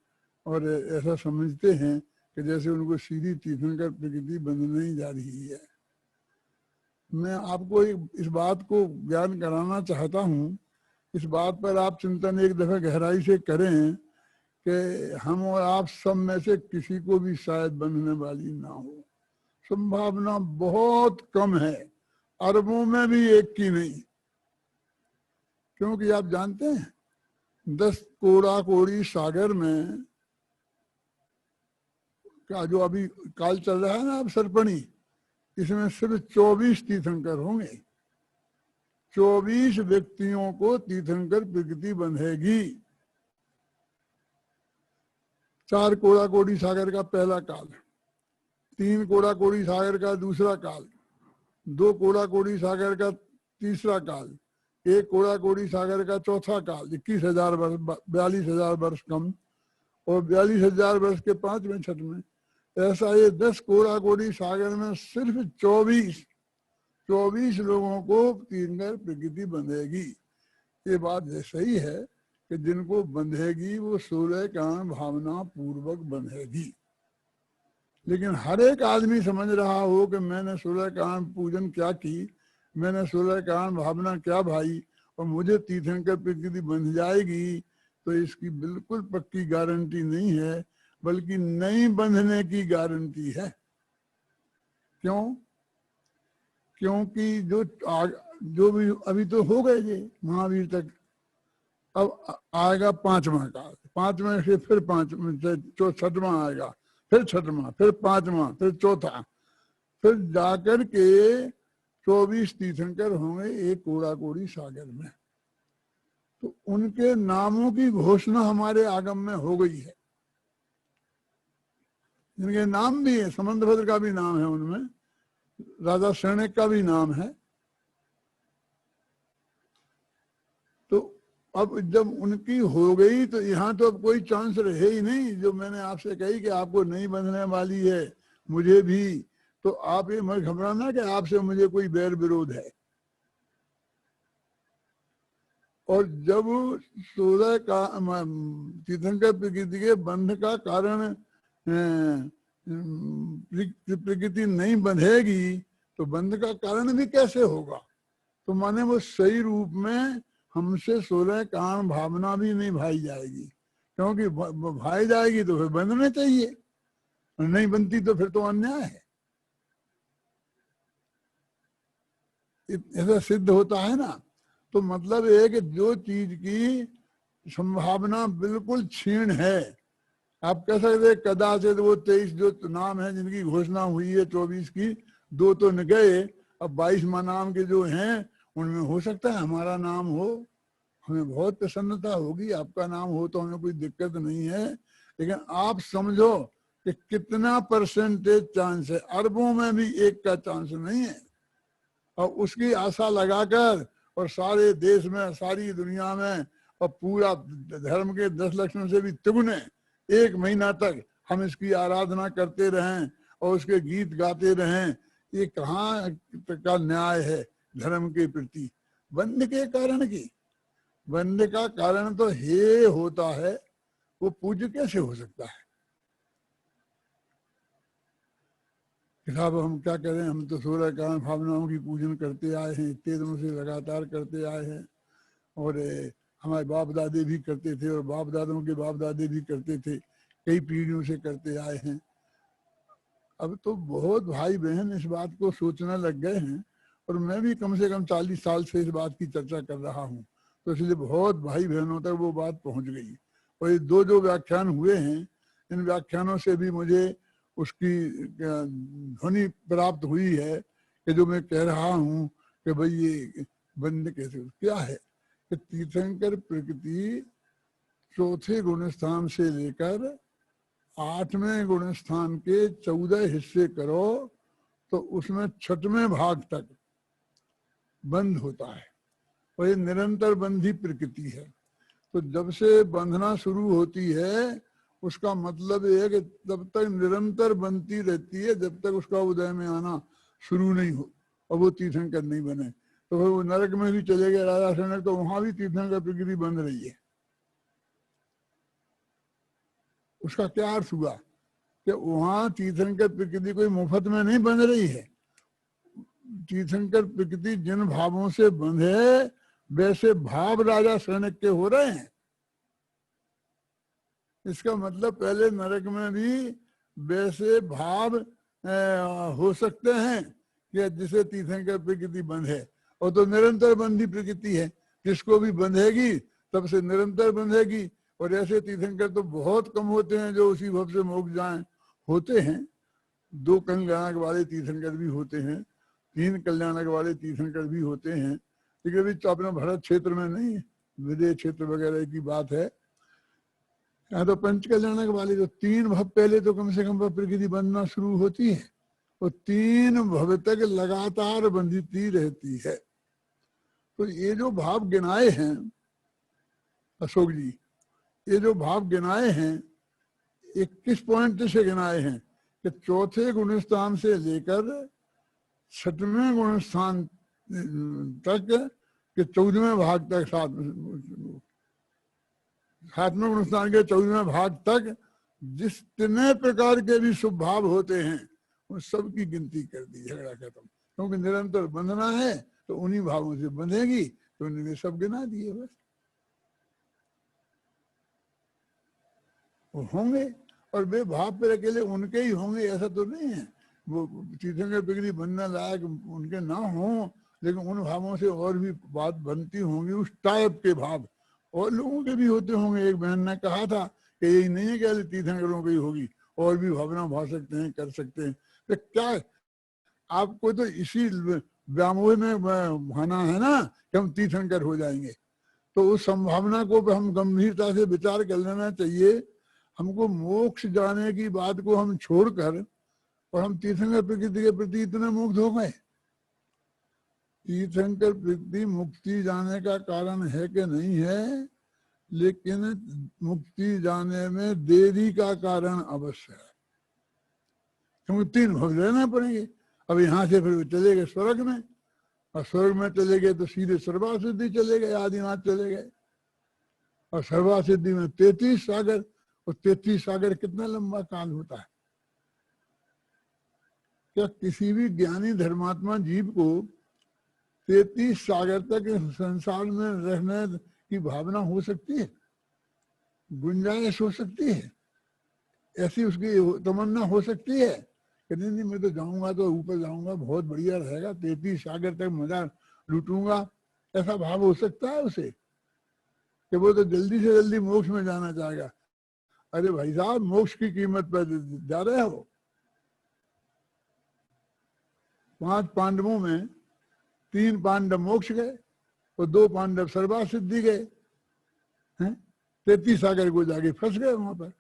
और ऐसा समझते हैं कि जैसे उनको सीधी तीर्थंकर प्रकृति बंधने ही जा रही है। मैं आपको इस बात को ज्ञान कराना चाहता हूँ, इस बात पर आप चिंतन एक दफा गहराई से करें कि हम और आप सब में से किसी को भी शायद बंधने वाली ना हो, संभावना बहुत कम है, अरबों में भी एक की नहीं। क्योंकि आप जानते हैं 10 कोड़ा कोड़ी सागर में का जो अभी काल चल रहा है ना अब सर्पणी, इसमें सिर्फ 24 तीर्थंकर होंगे। 24 व्यक्तियों को तीर्थंकर प्रकृति बंधेगी। 4 कोड़ा कोड़ी सागर का पहला काल, 3 कोड़ा कोड़ी सागर का दूसरा काल, 2 कोड़ा कोड़ी सागर का तीसरा काल, 1 कोड़ा कोड़ी सागर का चौथा काल, 21,000 वर्ष, 42,000 वर्ष कम, और 42,000 वर्ष के 5वें छठ में। ऐसा ये 10 कोड़ा कोड़ी सागर में सिर्फ 24 लोगों को तीर्थंकर प्रकृति बंधेगी। ये बात सही है कि जिनको बंधेगी वो 16 कांड भावना पूर्वक बंधेगी। लेकिन हर एक आदमी समझ रहा हो कि मैंने 16 कांड पूजन क्या की, मैंने 16 कांड भावना क्या भाई, और मुझे तीर्थंकर प्रकृति बंध जाएगी, तो इसकी बिल्कुल पक्की गारंटी नहीं है, बल्कि नहीं बंधने की गारंटी है। क्यों? क्योंकि जो भी अभी तो हो गए थे महावीर तक, अब आएगा 5वां काल, 5वें से फिर 6वां आएगा, फिर 6वां, फिर 5वां, फिर चौथा, फिर जाकर के 24 तीर्थंकर होंगे एक कोड़ा कोड़ी सागर में। तो उनके नामों की घोषणा हमारे आगम में हो गई है। जिनके नाम भी है, समंतभद्र का भी नाम है, उनमें राजा शरणक का भी नाम है। तो अब जब उनकी हो गई तो यहाँ तो अब कोई चांस रहे ही नहीं। जो मैंने आपसे कही कि आपको नहीं बंधने वाली है, मुझे भी, तो आप ये मत घबराना कि आपसे मुझे कोई बैर विरोध है। और जब 16 का तीर्थंकर प्रकृति के बंध का कारण प्रकृति नहीं बंधेगी तो बंध का कारण भी कैसे होगा? तो माने वो सही रूप में हमसे 16 कांड भावना भी नहीं भाई जाएगी, क्योंकि भाई जाएगी तो फिर बंधने चाहिए, नहीं बनती तो फिर तो अन्याय है। ऐसा सिद्ध होता है ना। तो मतलब ये कि जो चीज की संभावना बिल्कुल क्षीण है, आप कह सकते कदाचित वो 23 जो नाम है जिनकी घोषणा हुई है 24 की, 2 तो न गए, अब 22वां नाम के जो हैं उनमें हो सकता है हमारा नाम हो, हमें बहुत प्रसन्नता होगी। आपका नाम हो तो हमें कोई दिक्कत नहीं है, लेकिन आप समझो कि कितना परसेंटेज चांस है, अरबों में भी एक का चांस नहीं है। और उसकी आशा लगाकर और सारे देश में, सारी दुनिया में, और पूरा धर्म के 10 लक्षण से भी तिगुने 1 महीना तक हम इसकी आराधना करते रहें और उसके गीत गाते रहें, ये कहाँ का न्याय है धर्म के प्रति? बंध के कारण की, बंध का कारण तो हे होता है, वो पूज्य कैसे हो सकता है? साहब हम क्या करें, हम तो 16 कांड भावनाओं की पूजन करते आए हैं, इतने दिनों से लगातार करते आए हैं, और हमारे बाप दादे भी करते थे और बाप दादों के बाप दादे भी करते थे, कई पीढ़ियों से करते आए हैं। अब तो बहुत भाई बहन इस बात को सोचने लग गए हैं, और मैं भी कम से कम 40 साल से इस बात की चर्चा कर रहा हूँ, तो इसलिए बहुत भाई बहनों तक वो बात पहुँच गई। और ये 2 जो व्याख्यान हुए हैं, इन व्याख्यानों से भी मुझे उसकी ध्वनि प्राप्त हुई है कि जो मैं कह रहा हूँ कि भाई ये बंद कैसे, क्या है कि तीर्थंकर प्रकृति 4थे गुण स्थान से लेकर 8वें गुण स्थान के 14 हिस्से करो तो उसमें 6वें भाग तक बंध होता है, और ये निरंतर बंधी प्रकृति है। तो जब से बंधना शुरू होती है उसका मतलब ये है कि तब तक निरंतर बनती रहती है जब तक उसका उदय में आना शुरू नहीं हो और वो तीर्थंकर नहीं बने। तो फिर वो नरक में भी चले गए राजा सनक, तो वहां भी तीर्थंकर प्रकृति बन रही है। उसका क्या अर्थ हुआ कि वहां तीर्थंकर प्रकृति कोई मुफ्त में नहीं बन रही है। तीर्थंकर प्रकृति जिन भावों से बंधे वैसे भाव राजा सनक के हो रहे हैं। इसका मतलब पहले नरक में भी वैसे भाव हो सकते हैं कि जिसे तीर्थंकर प्रकृति बंधे, और तो निरंतर बंधी प्रकृति है, जिसको भी बंधेगी तब से निरंतर बंधेगी। और ऐसे तीर्थंकर तो बहुत कम होते हैं जो उसी भाव से मोक्ष जाएं। होते हैं 2 कल्याणक वाले तीर्थंकर भी होते हैं, 3 कल्याणक वाले तीर्थंकर भी होते हैं, लेकिन अभी तो अपने भारत क्षेत्र में नहीं, विदेश क्षेत्र वगैरह की बात है। यहाँ तो पंच कल्याणक वाले जो 3 भव पहले तो कम से कम प्रकृति बनना शुरू होती है, और 3 भव तक लगातार बंधती रहती है। तो ये जो भाव गिनाए हैं अशोक जी, ये जो भाव गिनाए हैं 21 पॉइंट से गिनाए हैं कि 4थे गुण स्थान से लेकर 6वें गुण स्थान तक के 14वें भाग तक, 7वें गुण स्थान के 14वें भाग तक जितने प्रकार के भी शुभ भाव होते हैं उन सब की गिनती कर दी, झगड़ा खत्म। क्योंकि निरंतर बंधना है तो उन्हीं भावों से बंधेगी, तो उन्हें सब गिना दिए बस। वो होंगे और वे भाव पर अकेले उनके ही होंगे ऐसा तो नहीं है। वो तीर्थंकर प्रकृति बनने लायक उनके ना हो, लेकिन उन भावों से और भी बात बनती होंगी, उस टाइप के भाव और लोगों के भी होते होंगे। एक बहन ने कहा था कि यही नहीं है कि तीर्थंकरों की होगी, और भी भावना भा सकते हैं, कर सकते हैं। तो क्या आपको तो इसी व्यामोह में भाना है ना कि हम तीर्थंकर हो जाएंगे, तो उस संभावना को हम गंभीरता से विचार कर लेना चाहिए। हमको मोक्ष जाने की बात को हम छोड़कर और हम तीर्थंकर प्रकृति के प्रति इतने मुग्ध हो गए। तीर्थंकर प्रकृति मुक्ति जाने का कारण है कि नहीं है, लेकिन मुक्ति जाने में देरी का कारण अवश्य है, क्योंकि 3 भव लेना पड़ेंगे। अब यहाँ से फिर चले गए स्वर्ग में, और स्वर्ग में चले गए तो सीधे सर्वासिद्धि चले गए, आदिनाथ चले गए, और सर्वासिद्धि में 33 सागर, और 33 सागर कितना लंबा काल होता है। क्या किसी भी ज्ञानी धर्मात्मा जीव को 33 सागर तक संसार में रहने की भावना हो सकती है, गुंजाइश हो सकती है, ऐसी उसकी तमन्ना हो सकती है कि नहीं मैं तो जाऊंगा, तो ऊपर जाऊंगा, बहुत बढ़िया रहेगा, 33 सागर तक मजा लूटूंगा, ऐसा भाव हो सकता है उसे कि वो तो जल्दी से जल्दी मोक्ष में जाना चाहेगा। अरे भाई साहब, मोक्ष की कीमत पर जा रहे हो। 5 पांडवों में 3 पांडव मोक्ष गए और 2 पांडव सर्वासिद्धि गए, 33 सागर को जाके फंस गए वहां पर।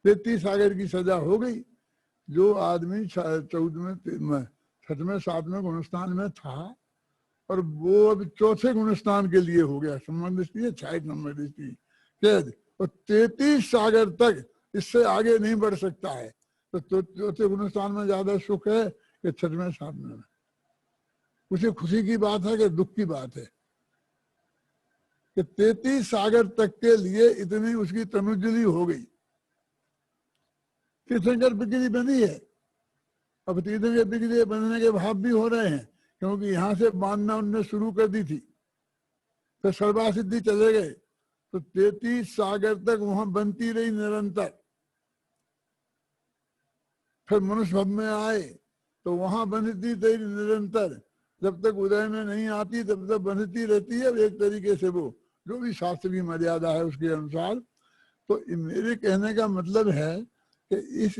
33 सागर की सजा हो गई। जो आदमी 14वें 6वें 7वें गुणस्थान में था और वो अब 4थे गुणस्थान के लिए हो गया, संबंध दृष्टि 6 नंबर दृष्टि कैद, और 33 सागर तक इससे आगे नहीं बढ़ सकता है। तो 4थे गुणस्थान में ज्यादा सुख है कि 6वें 7वें में? उसे खुशी की बात है कि दुख की बात है कि 33 सागर तक के लिए इतनी उसकी तनुजली हो गई। तीर्थंकर प्रकृति बनी है, अब तीर्थंकर प्रकृति बनने के भाव भी हो रहे हैं, क्योंकि यहाँ से बांधना उनने शुरू कर दी थी। फिर सर्वासिद्धि चले गए तो 33 सागर तक वहां बनती रही निरंतर। फिर मनुष्य भव में आए तो वहां बंधती रही निरंतर, जब तक उदय में नहीं आती तब तक बंधती रहती है एक तरीके से, वो जो भी शास्त्र की मर्यादा है उसके अनुसार। तो मेरे कहने का मतलब है कि इस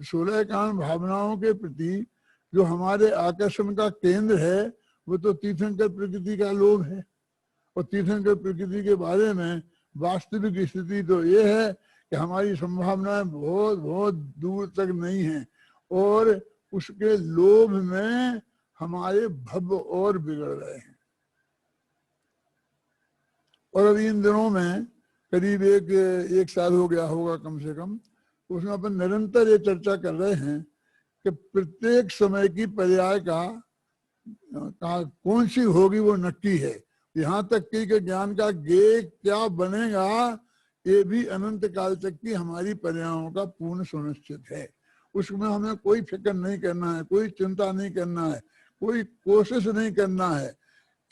16 कांड भावनाओं के प्रति जो हमारे आकर्षण का केंद्र है वो तो तीर्थंकर प्रकृति का लोभ है। और तीर्थंकर प्रकृति के बारे में वास्तविक स्थिति तो ये है कि हमारी संभावनाएं बहुत बहुत दूर तक नहीं है, और उसके लोभ में हमारे भव और बिगड़ रहे हैं। और अभी इन दिनों में करीब एक साल हो गया होगा कम से कम, उसमें अपन निरंतर ये चर्चा कर रहे हैं कि प्रत्येक समय की पर्याय का कौन सी होगी वो नक्की है। यहाँ तक कि ज्ञान का गे क्या बनेगा ये भी अनंत काल तक की हमारी पर्यायों का पूर्ण सुनिश्चित है। उसमें हमें कोई फिक्र नहीं करना है, कोई चिंता नहीं करना है, कोई कोशिश नहीं करना है।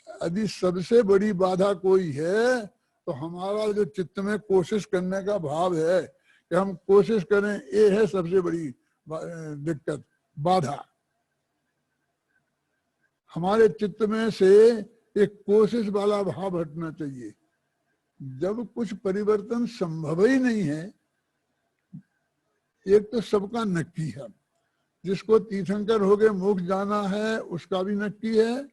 यदि सबसे बड़ी बाधा कोई है तो हमारा जो चित्त में कोशिश करने का भाव है कि हम कोशिश करें, ये है सबसे बड़ी दिक्कत, बाधा। हमारे चित्त में से एक कोशिश वाला भाव हटना चाहिए। जब कुछ परिवर्तन संभव ही नहीं है, एक तो सबका नक्की है, जिसको तीर्थंकर हो गए मोक्ष जाना है उसका भी नक्की है,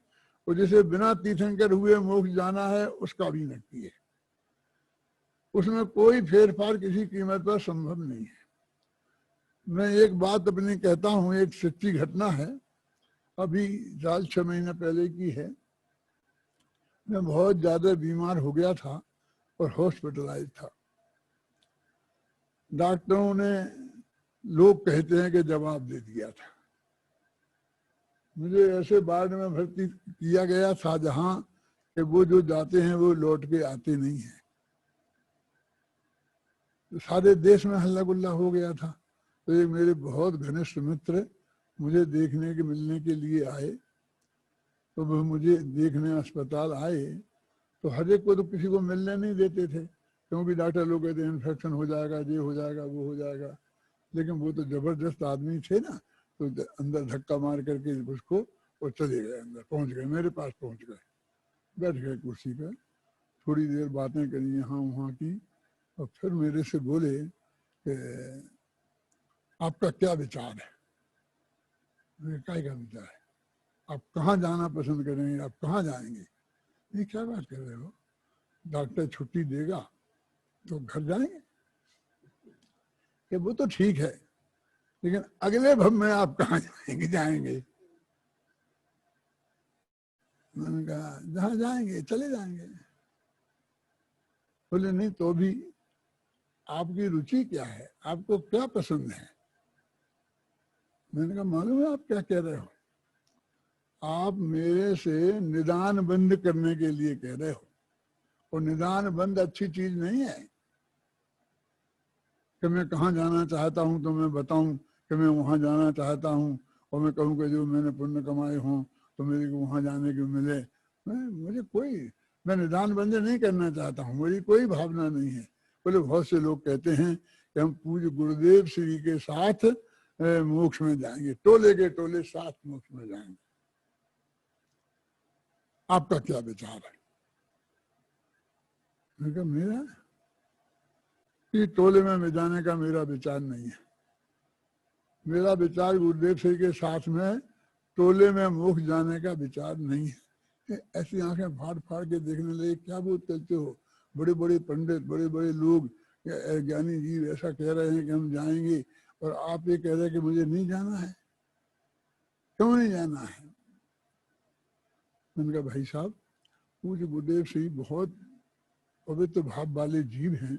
और जिसे बिना तीर्थंकर हुए मोक्ष जाना है उसका भी नक्की है। उसमें कोई फेरफार किसी कीमत पर संभव नहीं है। मैं एक बात अपनी कहता हूँ, एक सच्ची घटना है, अभी 4-6 महीने पहले की है। मैं बहुत ज्यादा बीमार हो गया था और हॉस्पिटलाइज था। डॉक्टरों ने, लोग कहते हैं कि जवाब दे दिया था। मुझे ऐसे वार्ड में भर्ती किया गया था जहां कि वो जो जाते हैं वो लौट के आते नहीं है। तो सारे देश में हल्ला गुल्ला हो गया था। तो एक मेरे बहुत घनिष्ठ मित्र मुझे देखने के मिलने के लिए आए। तो वो मुझे देखने अस्पताल आए तो हर एक को तो किसी को मिलने नहीं देते थे, क्योंकि डॉक्टर लोग कहते हैं इन्फेक्शन हो जाएगा, ये हो जाएगा, वो हो जाएगा। लेकिन वो तो जबरदस्त आदमी थे ना, तो अंदर धक्का मार करके उसको और चले गए, अंदर पहुंच गए, मेरे पास पहुंच गए, बैठ गए कुर्सी पर, थोड़ी देर बातें करी यहाँ वहाँ की, और फिर मेरे से बोले कि आपका क्या विचार है? मेरे क्या विचार है? आप कहाँ जाना पसंद करेंगे? आप कहाँ जाएंगे? ये क्या बात कर रहे हो? डॉक्टर छुट्टी देगा तो घर जाएंगे? कि वो तो ठीक है, लेकिन अगले भव में आप कहाँ जाएंगे? मैंने कहा जहाँ जाएंगे चले जाएंगे। बोले नहीं तो भी आपकी रुचि क्या है, आपको क्या पसंद है? मैंने कहा मालूम है आप क्या कह रहे हो? आप मेरे से निदान बंद करने के लिए कह रहे हो, और निदान बंद अच्छी चीज नहीं है कि मैं कहाँ जाना चाहता हूँ तो मैं बताऊं कि मैं वहां जाना चाहता हूँ, और मैं कहूँ कि जो मैंने पुण्य कमाए हों तो मेरे को वहां जाने को मिले। मैं निदान बंद नहीं करना चाहता हूँ, मेरी कोई भावना नहीं है। बोले बहुत से लोग कहते हैं कि हम पूज्य गुरुदेव श्री के साथ मोक्ष में जाएंगे, टोले के टोले साथ मोक्ष में जाएंगे। आपका क्या विचार है? मैंने कहा मेरा कि टोले में जाने का मेरा विचार नहीं है। मेरा विचार गुरुदेव श्री के साथ में टोले में मोक्ष जाने का विचार नहीं है। ऐसी आंखें फाड़ फाड़ के देखने लगे, क्या बोल चलते हो? बड़े बड़े पंडित, बड़े बड़े लोग, ज्ञानी जी ऐसा कह रहे हैं कि हम जाएंगे, और आप ये कह रहे हैं कि मुझे नहीं जाना है। क्यों नहीं जाना है? मैंने कहा भाई साहब, पूज्य गुरुदेव श्री बहुत पवित्र भाव वाले जीव हैं,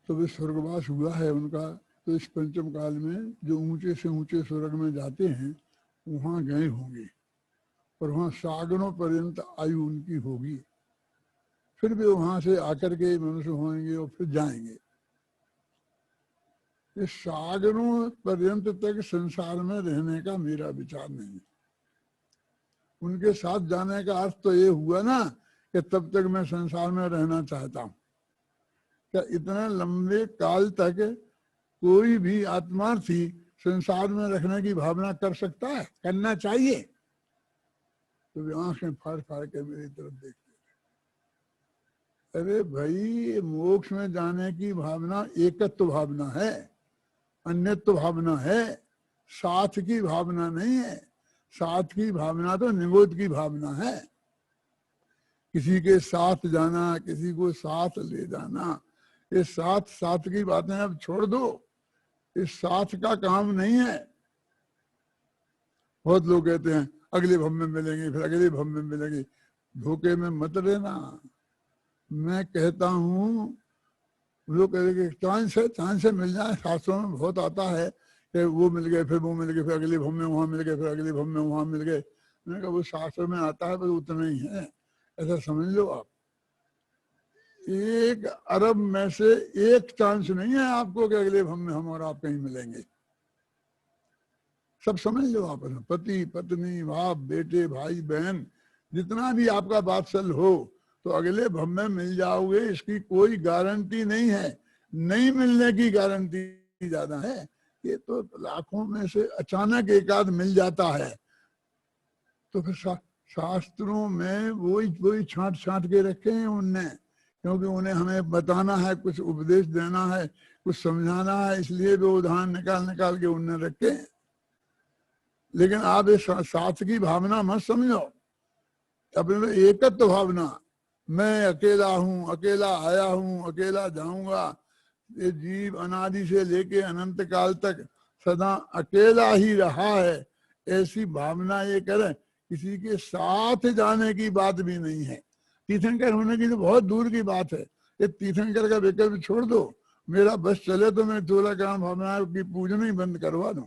तो वे स्वर्गवास हुआ है उनका, तो इस पंचम काल में जो ऊंचे से ऊंचे स्वर्ग में जाते हैं वहां गए होंगे, और वहां सागरों पर्यंत आयु उनकी होगी, फिर भी वहां से आकर के मनुष्य होंगे और फिर जाएंगे। इस सागरों पर्यंत तक संसार में रहने का मेरा विचार नहीं। उनके साथ जाने का अर्थ तो ये हुआ ना कि तब तक मैं संसार में रहना चाहता हूं। क्या इतने लंबे काल तक कोई भी आत्मार्थी संसार में रखने की भावना कर सकता है? करना चाहिए। तो वे आंखें फाड़ फाड़ के मेरी तरफ देखते, अरे भाई मोक्ष में जाने की भावना एकत्व भावना है, अन्यत्व भावना है, साथ की भावना नहीं है। साथ की भावना तो निगोद की भावना है। किसी के साथ जाना, किसी को साथ ले जाना, ये साथ साथ की बातें अब छोड़ दो, इस साथ का काम नहीं है। बहुत लोग कहते हैं अगले भव में मिलेंगे, फिर अगले भव में मिलेंगे। धोखे में मत रहना। मैं कहता हूँ, लोग कहते हैं चांस से मिल जाए, शास्त्रों में बहुत आता है कि वो मिल गए, फिर वो मिल गए, फिर अगले भव में वहां मिल गए, फिर अगले भव में वहां मिल गए। मैंने कहा वो शास्त्र में आता है, बस उतना ही है, ऐसा समझ लो आप। 1 अरब में से 1 चांस नहीं है आपको कि अगले भव में हम और आप कहीं मिलेंगे। सब समझ लो आप, पति पत्नी बाप बेटे भाई बहन जितना भी आपका बात्सल हो तो अगले भव में मिल जाओगे, इसकी कोई गारंटी नहीं है। नहीं मिलने की गारंटी ज्यादा है। ये तो लाखों में से अचानक एक आध मिल जाता है। तो फिर शास्त्रों में वही छांट छांट के रखे हैं उनने, क्योंकि उन्हें हमें बताना है, कुछ उपदेश देना है, कुछ समझाना है, इसलिए वो उदाहरण निकाल निकाल के उनने रखे हैं। लेकिन आप इस साथ की भावना मत समझो, अपने एकत्व भावना। मैं अकेला हूँ, अकेला आया हूँ, अकेला जाऊंगा। ये जीव अनादि से लेके अनंत काल तक सदा अकेला ही रहा है, ऐसी भावना ये करें। किसी के साथ जाने की बात भी नहीं है। तीर्थंकर होने की तो बहुत दूर की बात है। ये तीर्थंकर का विकल्प छोड़ दो। मेरा बस चले तो मैं स्थूलकारण भावना की पूजन ही बंद करवा दूं।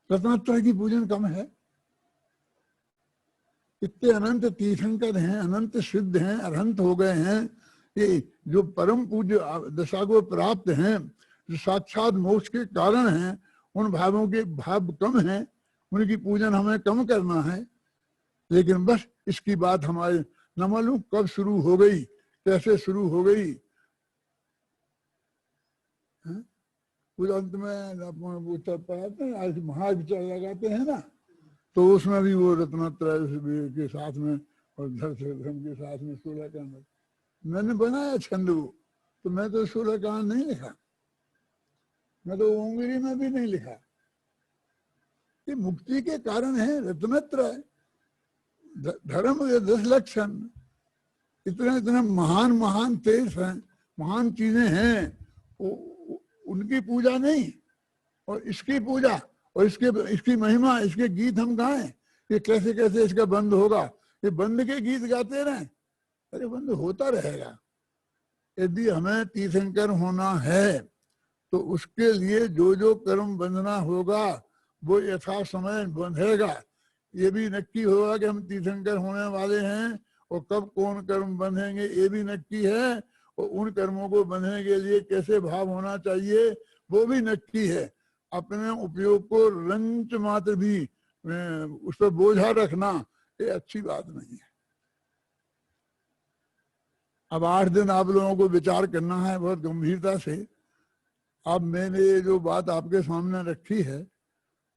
रत्नात्रय की पूजन कम है। इतने अनंत तीर्थंकर हैं, अनंत सिद्ध हैं, अरहंत हो गए हैं। ये जो परम पूज्य दशा को प्राप्त हैं, जो साक्षात मोक्ष के कारण हैं, उन भावों के भाव कम हैं, उनकी पूजन हमें कम करना है। लेकिन बस इसकी बात हमारे न मालूम कब शुरू हो गई, कैसे शुरू हो गई। कुछ अंत में पढ़ाते हैं, आज महाविचार लगाते हैं ना, तो उसमें भी वो रत्नात्रय के साथ में और धर्म के साथ में 16 कांड मैंने बनाया छंद वो। तो मैं तो 16 कांड नहीं लिखा, मैं तो उंगली में भी नहीं लिखा। ये मुक्ति के कारण है रत्नत्रय, धर्म के 10 लक्षण। इतने इतने महान महान तीर्थ हैं, महान चीजें हैं, उनकी पूजा नहीं और इसकी पूजा और इसकी महिमा, इसके गीत हम गाएं। ये कैसे कैसे इसका बंद होगा? ये बंद के गीत गाते रहें? अरे बंद होता रहेगा। यदि हमें तीर्थंकर होना है तो उसके लिए जो जो कर्म बंधना होगा वो यथा समय बंधेगा। ये भी नक्की होगा कि हम तीर्थंकर होने वाले हैं, और कब कौन कर्म बंधेंगे ये भी नक्की है, और उन कर्मों को बंधने के लिए कैसे भाव होना चाहिए वो भी नक्की है। अपने उपयोग को रंच मात्र भी उस पर बोझा रखना ये अच्छी बात नहीं है। अब 8 दिन आप लोगों को विचार करना है बहुत गंभीरता से। अब मैंने ये जो बात आपके सामने रखी है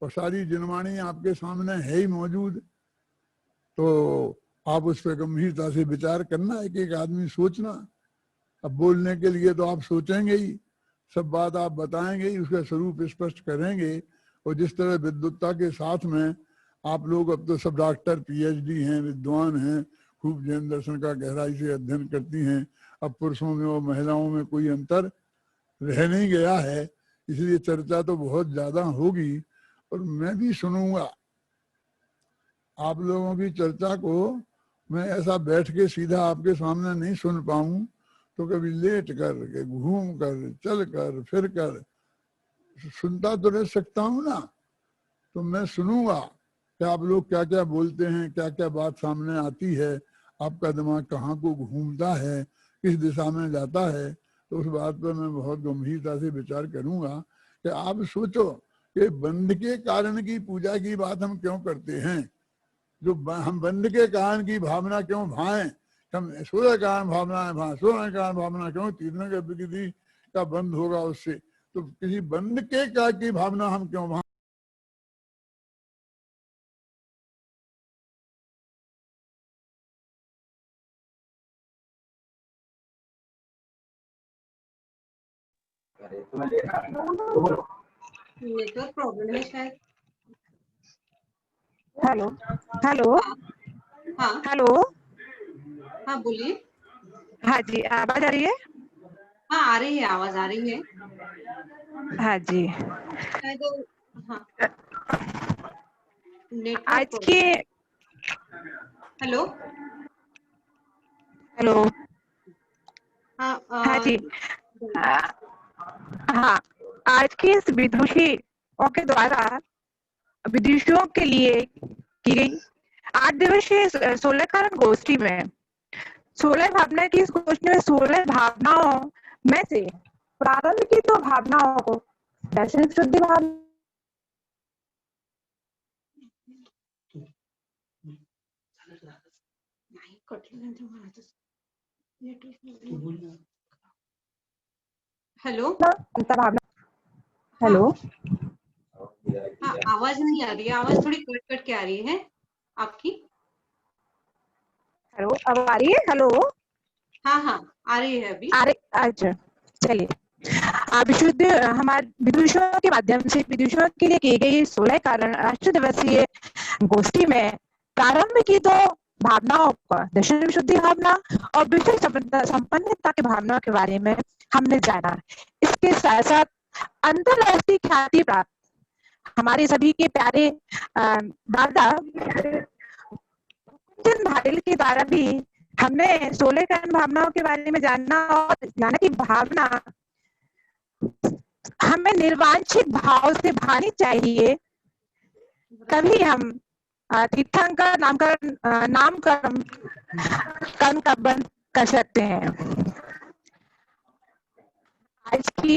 और सारी जिनवाणी आपके सामने है ही मौजूद, तो आप उस पर गंभीरता से विचार करना। एक आदमी सोचना। अब बोलने के लिए तो आप सोचेंगे ही, सब बात आप बताएंगे ही, उसका स्वरूप स्पष्ट करेंगे। और जिस तरह विद्वत्ता के साथ में आप लोग अब तो सब डॉक्टर PhD हैं, विद्वान हैं, खूब जैन दर्शन का गहराई से अध्ययन करती हैं। अब पुरुषों में और महिलाओं में कोई अंतर रह नहीं गया है, इसलिए चर्चा तो बहुत ज्यादा होगी और मैं भी सुनूंगा। आप लोगों की चर्चा को मैं ऐसा बैठ के सीधा आपके सामने नहीं सुन पाऊं, तो कभी लेट कर के, घूम कर, चल कर, फिर कर सुनता तो रह सकता हूं ना। तो मैं सुनूंगा कि आप लोग क्या क्या बोलते हैं, क्या क्या बात सामने आती है, आपका दिमाग कहाँ को घूमता है, किस दिशा में जाता है। तो उस बात पर मैं बहुत गंभीरता से विचार करूंगा कि आप सोचो कि बंध के कारण की पूजा की बात हम क्यों करते हैं। जो हम बंध के कारण की भावना क्यों भाएं, हम 16 कारण भावना है, 16 कारण भावना क्यों, तीर्थों के प्रकृति का बंद होगा उससे, तो किसी बंध के का की भावना हम क्यों भाएं। नेटवर्क प्रॉब्लम है शायद। हेलो हेलो हाँ हेलो हाँ बोलिए। हाँ जी, आवाज आ रही है? हाँ आ रही है, आवाज आ रही है। हाँ जी। शायद हाँ आज नेटवर्क। के हेलो। हेलो। हाँ हाँ जी। हाँ, आज के इस विदुषियों के द्वारा विदुषियों के लिए की गई 8 दिवसीय 16 कारण गोष्ठी में 16 भावना की इस गोष्ठी में 16 भावनाओं में से प्रारंभ की तो भावनाओं को दर्शन शुद्धि भावना हेलो। अंतर्भावना। हेलो। हाँ आवाज नहीं आ रही है, आवाज थोड़ी कट कट के आ रही है आपकी। हेलो, अब आ रही है? हेलो। हाँ हाँ आ रही है अभी। अरे अच्छा, चलिए। विशुद्ध हमारे विदुषियों के माध्यम से विदुषियों के लिए की गई 16 कारण 8 दिवसीय गोष्ठी में प्रारंभ की तो भावनाओं का दर्शन विशुद्धि भावना और विषय संपन्नता की भावनाओं के बारे में हमने जाना। इसके साथ साथ अंतरराष्ट्रीय ख्याति प्राप्त हमारे सभी के प्यारे दादा भाटिल के द्वारा भी हमने 16 कारण भावनाओं के बारे में जाना और जाना की भावना हमें निर्वांछित भाव से भानी चाहिए, तभी हम तीर्थंकर नामकरण कर्म का बंद कर सकते हैं। आज की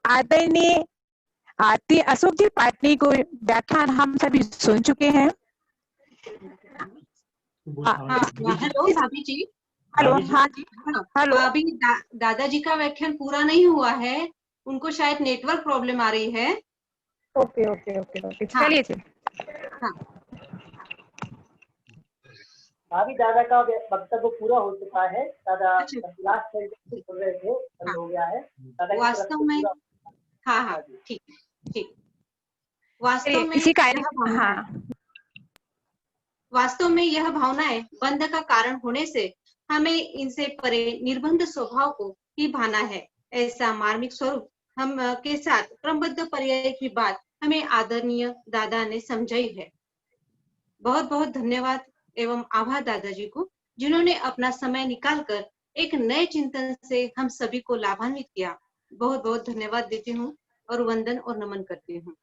आदरणीय आरती अशोक जी पाटनी को व्याख्यान हम सभी सुन चुके हैं। हेलो भाभी जी। हेलो। हाँ जी। हेलो। अभी दादाजी का व्याख्यान पूरा नहीं हुआ है, उनको शायद नेटवर्क प्रॉब्लम आ रही है। ओके ओके ओके ओके, चलिए। हाँ अभी दादा का वक्तव्य पूरा हो चुका है। दादा लास्ट सेंटेंस बोल रहे थे, बंद हो गया है दादा वास्तव में। हाँ हाँ ठीक ठीक। वास्तव में इसी का वास्तव में यह भावनाएं बंध का कारण होने से हमें इनसे परे निर्बंध स्वभाव को ही भाना है। ऐसा मार्मिक स्वरूप हम के साथ क्रमबद्ध पर्याय की बात हमें आदरणीय दादा ने समझाई है। बहुत बहुत धन्यवाद एवं आभार दादाजी को, जिन्होंने अपना समय निकालकर एक नए चिंतन से हम सभी को लाभान्वित किया। बहुत बहुत धन्यवाद देती हूँ और वंदन और नमन करती हूँ।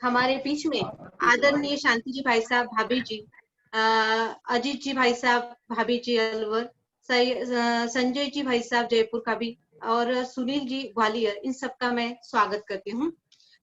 हमारे बीच में आदरणीय शांति जी भाई साहब, भाभी जी, अजीत जी भाई साहब, भाभी जी अलवर, संजय जी भाई साहब जयपुर का भी, और सुनील जी ग्वालियर, इन सबका मैं स्वागत करती हूँ।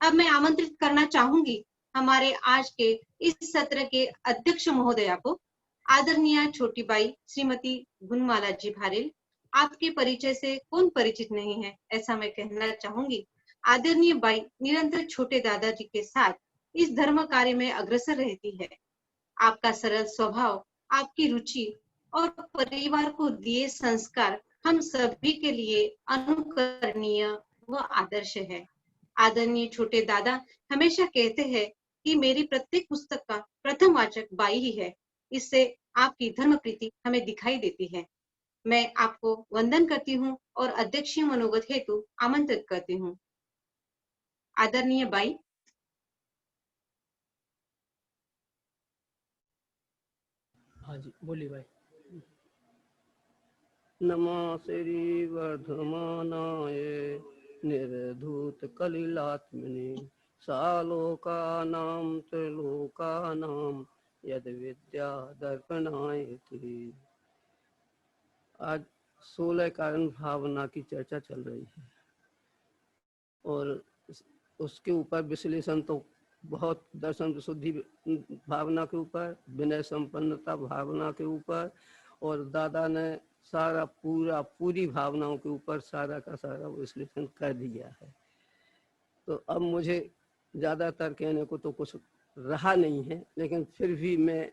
अब मैं आमंत्रित करना चाहूंगी हमारे आज के इस सत्र के अध्यक्ष महोदया को, आदरणीय छोटी बाई श्रीमती गुणमाला जी भारेल। आपके परिचय से कौन परिचित नहीं है, ऐसा मैं कहना चाहूंगी। आदरणीय बाई निरंतर छोटे दादाजी के साथ इस धर्म कार्य में अग्रसर रहती है। आपका सरल स्वभाव, आपकी रुचि और परिवार को दिए संस्कार हम सभी के लिए अनुकरणीय व आदर्श है। आदरणीय छोटे दादा हमेशा कहते हैं कि मेरी प्रत्येक पुस्तक का प्रथम वाचक बाई ही है। इससे आपकी धर्म प्रीति हमें दिखाई देती है। मैं आपको वंदन करती हूँ और अध्यक्षीय मनोगत हेतु आमंत्रित करती हूँ। आदरणीय बाई। हाँ जी बोलिए भाई। नमः श्री वर्धमानाय निर्धूत कलिलात्मने सालोकानां त्रिलोकानां यद विद्या दर्पणाय थे। आज 16 कारण भावना की चर्चा चल रही है और उसके ऊपर विश्लेषण तो बहुत, दर्शन विशुद्धि भावना के ऊपर, विनय संपन्नता भावना के ऊपर, और दादा ने सारा पूरी भावनाओं के ऊपर सारा का सारा विश्लेषण कर दिया है। तो अब मुझे ज़्यादातर कहने को तो कुछ रहा नहीं है, लेकिन फिर भी मैं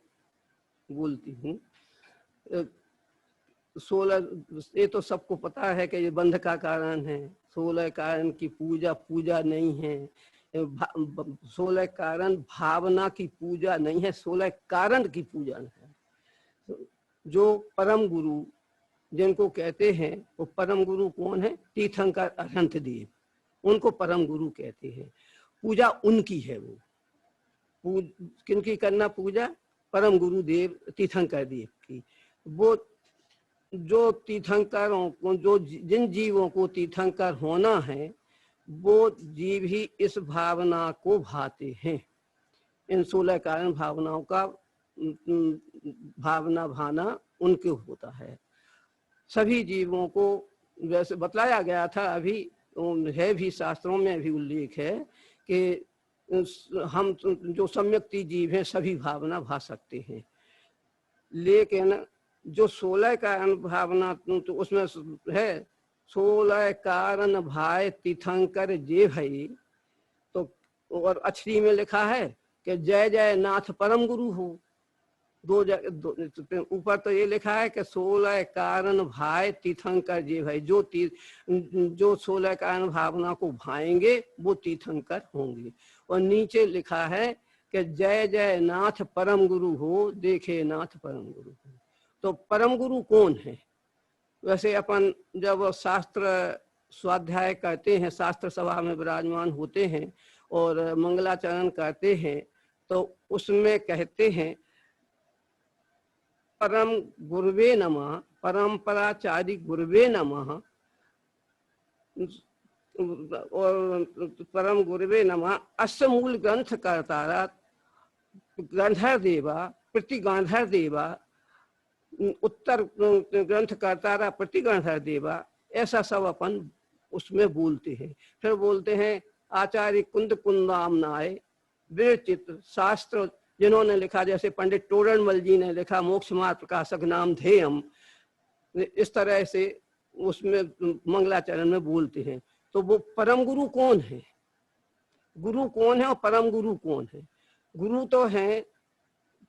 बोलती हूँ। 16 ये तो सबको पता है कि ये बंध का कारण है। 16 कारण की पूजा नहीं है, 16 कारण भावना की पूजा नहीं है, 16 कारण की पूजा है। जो परम गुरु जिनको कहते हैं वो परम गुरु कौन है? तीर्थंकर अरहंत देव, उनको परम गुरु कहते हैं। पूजा उनकी है। वो किनकी करना पूजा? परम गुरुदेव तीर्थंकर देव की। वो जो तीर्थंकरों को, जो जिन जीवों को तीर्थंकर होना है, वो जीव ही इस भावना को भाते हैं। इन 16 कारण भावनाओं का भावना भाना उनके होता है। सभी जीवों को वैसे बतलाया गया था, अभी है भी, शास्त्रों में भी उल्लेख है कि हम जो सम्यक्ति जीव हैं सभी भावना भा सकते हैं। लेकिन जो 16 कारण भावना तो उसमें है 16 कारण भाय तीर्थंकर जे भई, तो और अक्षरी में लिखा है कि जय जय नाथ परम गुरु हो। ऊपर तो ये लिखा है कि 16 कारण भाय तीर्थंकर जे भाई, जो 16 कारण भावना को भाएंगे वो तीर्थंकर होंगे। और नीचे लिखा है कि जय जय नाथ परम गुरु हो, देखे नाथ परम गुरु हो। तो परम गुरु कौन है? वैसे अपन जब शास्त्र स्वाध्याय करते हैं, शास्त्र सभा में विराजमान होते हैं और मंगलाचरण करते हैं, तो उसमें कहते हैं परम गुरुवे नमः, परंपराचारी गुरुवे नमः, और परम गुरुवे नमः अस्य मूल ग्रंथ कर्तारा गांधार देवा प्रति गांधार देवा, उत्तर ग्रंथ कर्तारा प्रति गांधार देवा, ऐसा सब अपन उसमें बोलते हैं। फिर बोलते हैं आचार्य कुंद कुंदामनाय विरचित शास्त्र जिन्होंने लिखा, जैसे पंडित तोरणमल जी ने लिखा मोक्ष मार्ग प्रकाशक नाम ध्येयम, इस तरह से उसमें मंगलाचरण में बोलते हैं। तो वो परम गुरु कौन है? गुरु कौन है और परम गुरु कौन है? गुरु तो है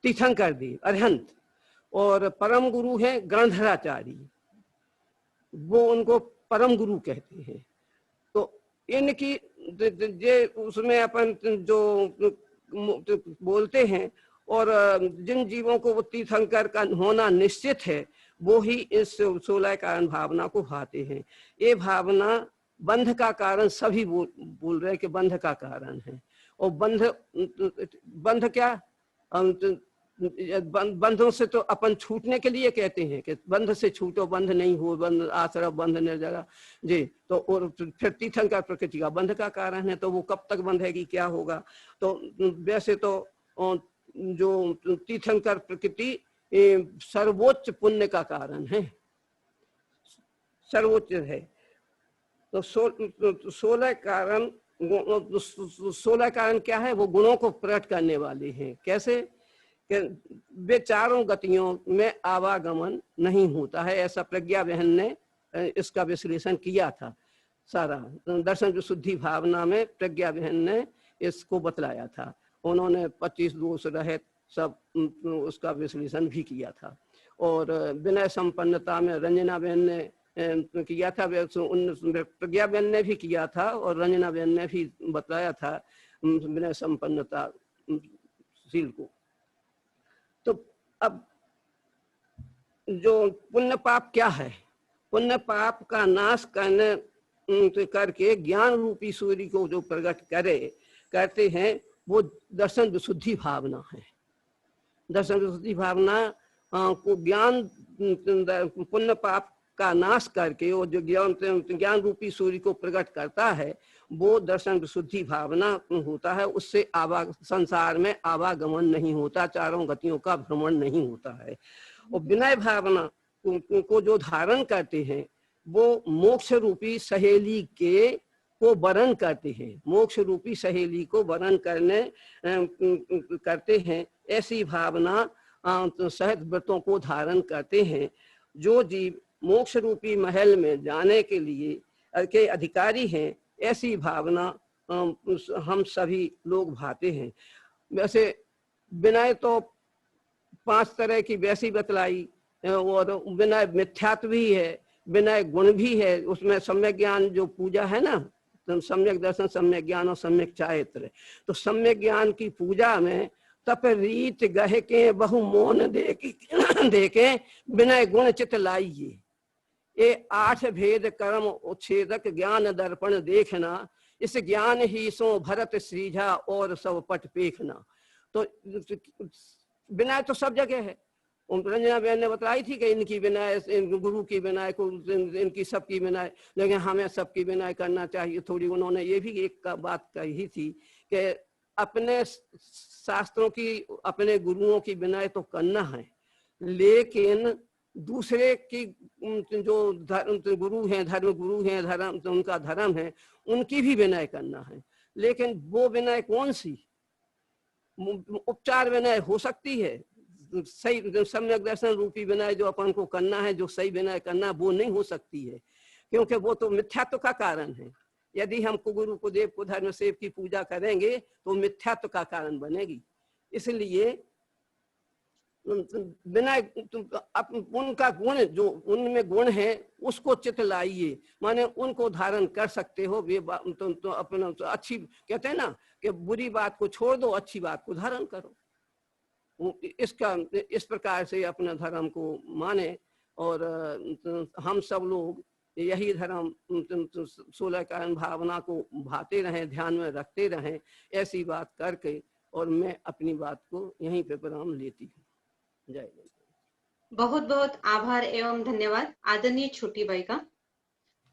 तीर्थंकर देव अरहंत, और परम गुरु है गांधाराचार्य, वो उनको परम गुरु कहते हैं। तो इनकी ये उसमें अपन जो बोलते हैं, और जिन जीवों को वो तीर्थंकर का होना निश्चित है वो ही इस 16 कारण भावना को भाते हैं। ये भावना बंध का कारण सभी बोल रहे हैं कि बंध का कारण है। और बंध क्या? बंधों से तो अपन छूटने के लिए कहते हैं कि बंध से छूटो, बंध नहीं हो, बंध आश्रय बंध निर्जरा जी। तो और फिर तीर्थंकर प्रकृति का बंध का कारण है, तो वो कब तक बंधेगी, क्या होगा? तो वैसे तो जो तीर्थंकर प्रकृति सर्वोच्च पुण्य का कारण है, सर्वोच्च है। तो 16 कारण, 16 कारण क्या है? वो गुणों को प्रकट करने वाले हैं। कैसे? कि वे चारों गतियों में आवागमन नहीं होता है, ऐसा प्रज्ञा बहन ने इसका विश्लेषण किया था। सारा दर्शन विशुद्धि भावना में प्रज्ञा बहन ने इसको बतलाया था। उन्होंने 25 दोष रहित सब उसका विश्लेषण भी किया था। और विनय संपन्नता में रंजना बहन ने किया था, प्रज्ञा बहन ने भी किया था, और रंजना बहन ने भी बताया था विनय संपन्नता शील को। तो अब जो पुण्य पाप क्या है? पुण्य पाप का नाश करके ज्ञान रूपी सूर्य को जो प्रकट करते हैं वो दर्शन विशुद्धि भावना है। दर्शन विशुद्धि भावना को ज्ञान पुण्य पाप का नाश करके वो जो ज्ञान रूपी सूर्य को प्रकट करता है वो दर्शन विशुद्धि भावना होता है। उससे संसार में आवागमन नहीं होता, चारों गतियों का भ्रमण नहीं होता है। और विनय भावना को जो धारण करते हैं वो मोक्ष रूपी सहेली को वरण करते हैं, मोक्ष रूपी सहेली को वरण करते हैं। ऐसी भावना सहज व्रतों को धारण करते हैं। जो जीव मोक्ष रूपी महल में जाने के लिए के अधिकारी हैं, ऐसी भावना हम सभी लोग भाते हैं। वैसे विनय तो 5 तरह की वैसी बतलाई, और विनय मिथ्यात्व भी है, विनय गुण भी है। उसमें सम्यक ज्ञान जो पूजा है ना, सम्यक दर्शन, सम्यक ज्ञान और सम्यक चारित्र। तो सम्यक ज्ञान की पूजा में तप रीत गह के बहु मौन देके विनय गुण चित लाइए। ये 8 भेद कर्म उच्छेदक ज्ञान दर्पण देखना, इस ज्ञान ही सो भरत श्रीझा और सब पट पेखना। तो विनय तो सब जगह है। रंजना बहन ने बताई थी कि इनकी विनय, गुरु की विनय को, इनकी सबकी विनय, लेकिन हमें सबकी विनय करना चाहिए। थोड़ी उन्होंने ये भी एक बात कही थी कि अपने शास्त्रों की, अपने गुरुओं की विनय तो करना है, लेकिन दूसरे की जो गुरु हैं, धर्म गुरु हैं, धर्म उनका धर्म है, उनकी भी विनय करना है। लेकिन वो विनय कौन सी? उपचार विनय हो सकती है, सही सम्यक दर्शन रूपी विनय जो अपन को करना है, जो सही विनय करना, वो नहीं हो सकती है, क्योंकि वो तो मिथ्यात्व का कारण है। यदि हम गुरु को, देव को, धर्म सेव की पूजा करेंगे तो मिथ्यात्व का कारण बनेगी। इसलिए विनय उनका गुण, जो उनमें गुण है उसको चित लाइए, माने उनको धारण कर सकते हो। वे तो अपना तो अच्छी कहते हैं ना कि बुरी बात को छोड़ दो, अच्छी बात को धारण करो। इस प्रकार से अपना धर्म को माने। और हम सब लोग यही धर्म 16 कारण भावना को भाते रहें, ध्यान में रखते रहें, ऐसी बात करके और मैं अपनी बात को यहीं पे विराम लेती हूँ। जय जय। बहुत बहुत आभार एवं धन्यवाद आदरणीय छोटी बाई का।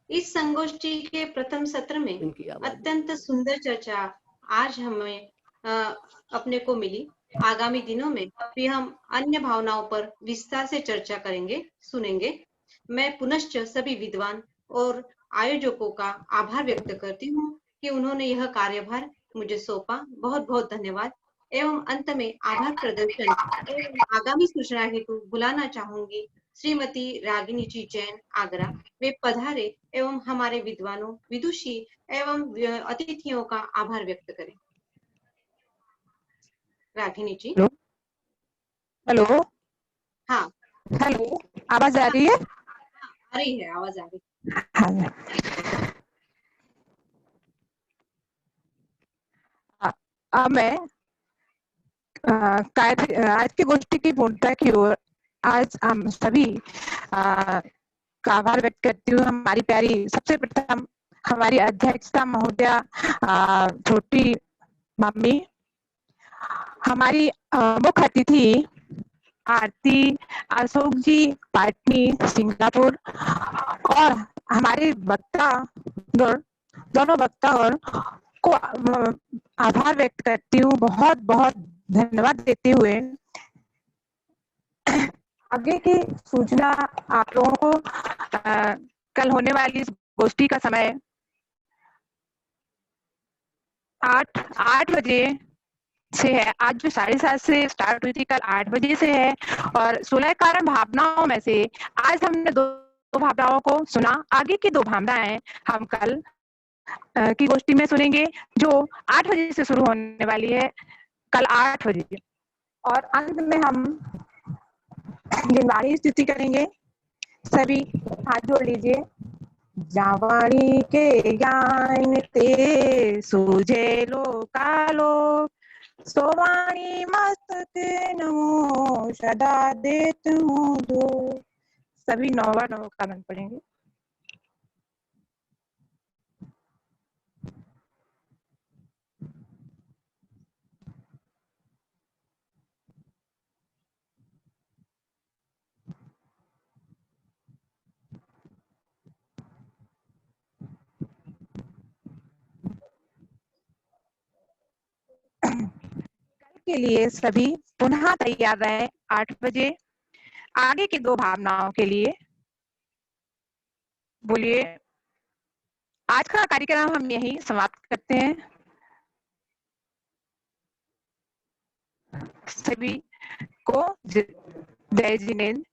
इस संगोष्ठी के प्रथम सत्र में अत्यंत सुंदर चर्चा आज हमें अपने को मिली। आगामी दिनों में भी हम अन्य भावनाओं पर विस्तार से चर्चा करेंगे, सुनेंगे। मैं पुनश्च सभी विद्वान और आयोजकों का आभार व्यक्त करती हूँ कि उन्होंने यह कार्यभार मुझे सौंपा। बहुत बहुत धन्यवाद। एवं अंत में आभार प्रदर्शन एवं आगामी सूचना हेतु बुलाना चाहूंगी श्रीमती रागिनी जी जैन आगरा। वे पधारे एवं हमारे विद्वानों, विदुषी एवं अतिथियों का आभार व्यक्त करें। रागिनी जी। हेलो। हाँ हेलो, आवाज आ रही है? आ रही है, आवाज आ रही है। अब मैं आज की गोष्ठी की पूर्णता की ओर आज हम सभी का आभार व्यक्त करती हूँ। हमारी प्यारी, सबसे प्रथम हमारी अध्यक्षता महोदया छोटी मम्मी, हमारी मुख्य अतिथि आरती अशोक जी पाटनी सिंगापुर, और हमारे वक्ता दोनों वक्ता और को आभार व्यक्त करती हूँ, बहुत बहुत धन्यवाद देते हुए आगे की सूचना आप लोगों को कल होने वाली इस गोष्ठी का समय 8 बजे से है। आज जो 7:30 से स्टार्ट हुई थी, कल 8 बजे से है। और 16 कारण भावनाओं में से आज हमने दो भावनाओं को सुना। आगे की 2 भावनाएं हम कल की गोष्ठी में सुनेंगे, जो 8 बजे से शुरू होने वाली है, कल 8 बजे। और अंत में हम गिनवाणी स्तुति करेंगे। सभी हाथ जोड़ लीजिए। जावाणी के ज्ञान ते सूझे लोकालोक, सोवाणी मस्तक नमो सदा देत हूँ दो। सभी 9 का मन पढ़ेंगे। कल के लिए सभी पुनः तैयार रहे 8 बजे आगे की 2 भावनाओं के लिए। बोलिए। आज का कार्यक्रम हम यहीं समाप्त करते हैं। सभी को जय जिनेंद्र।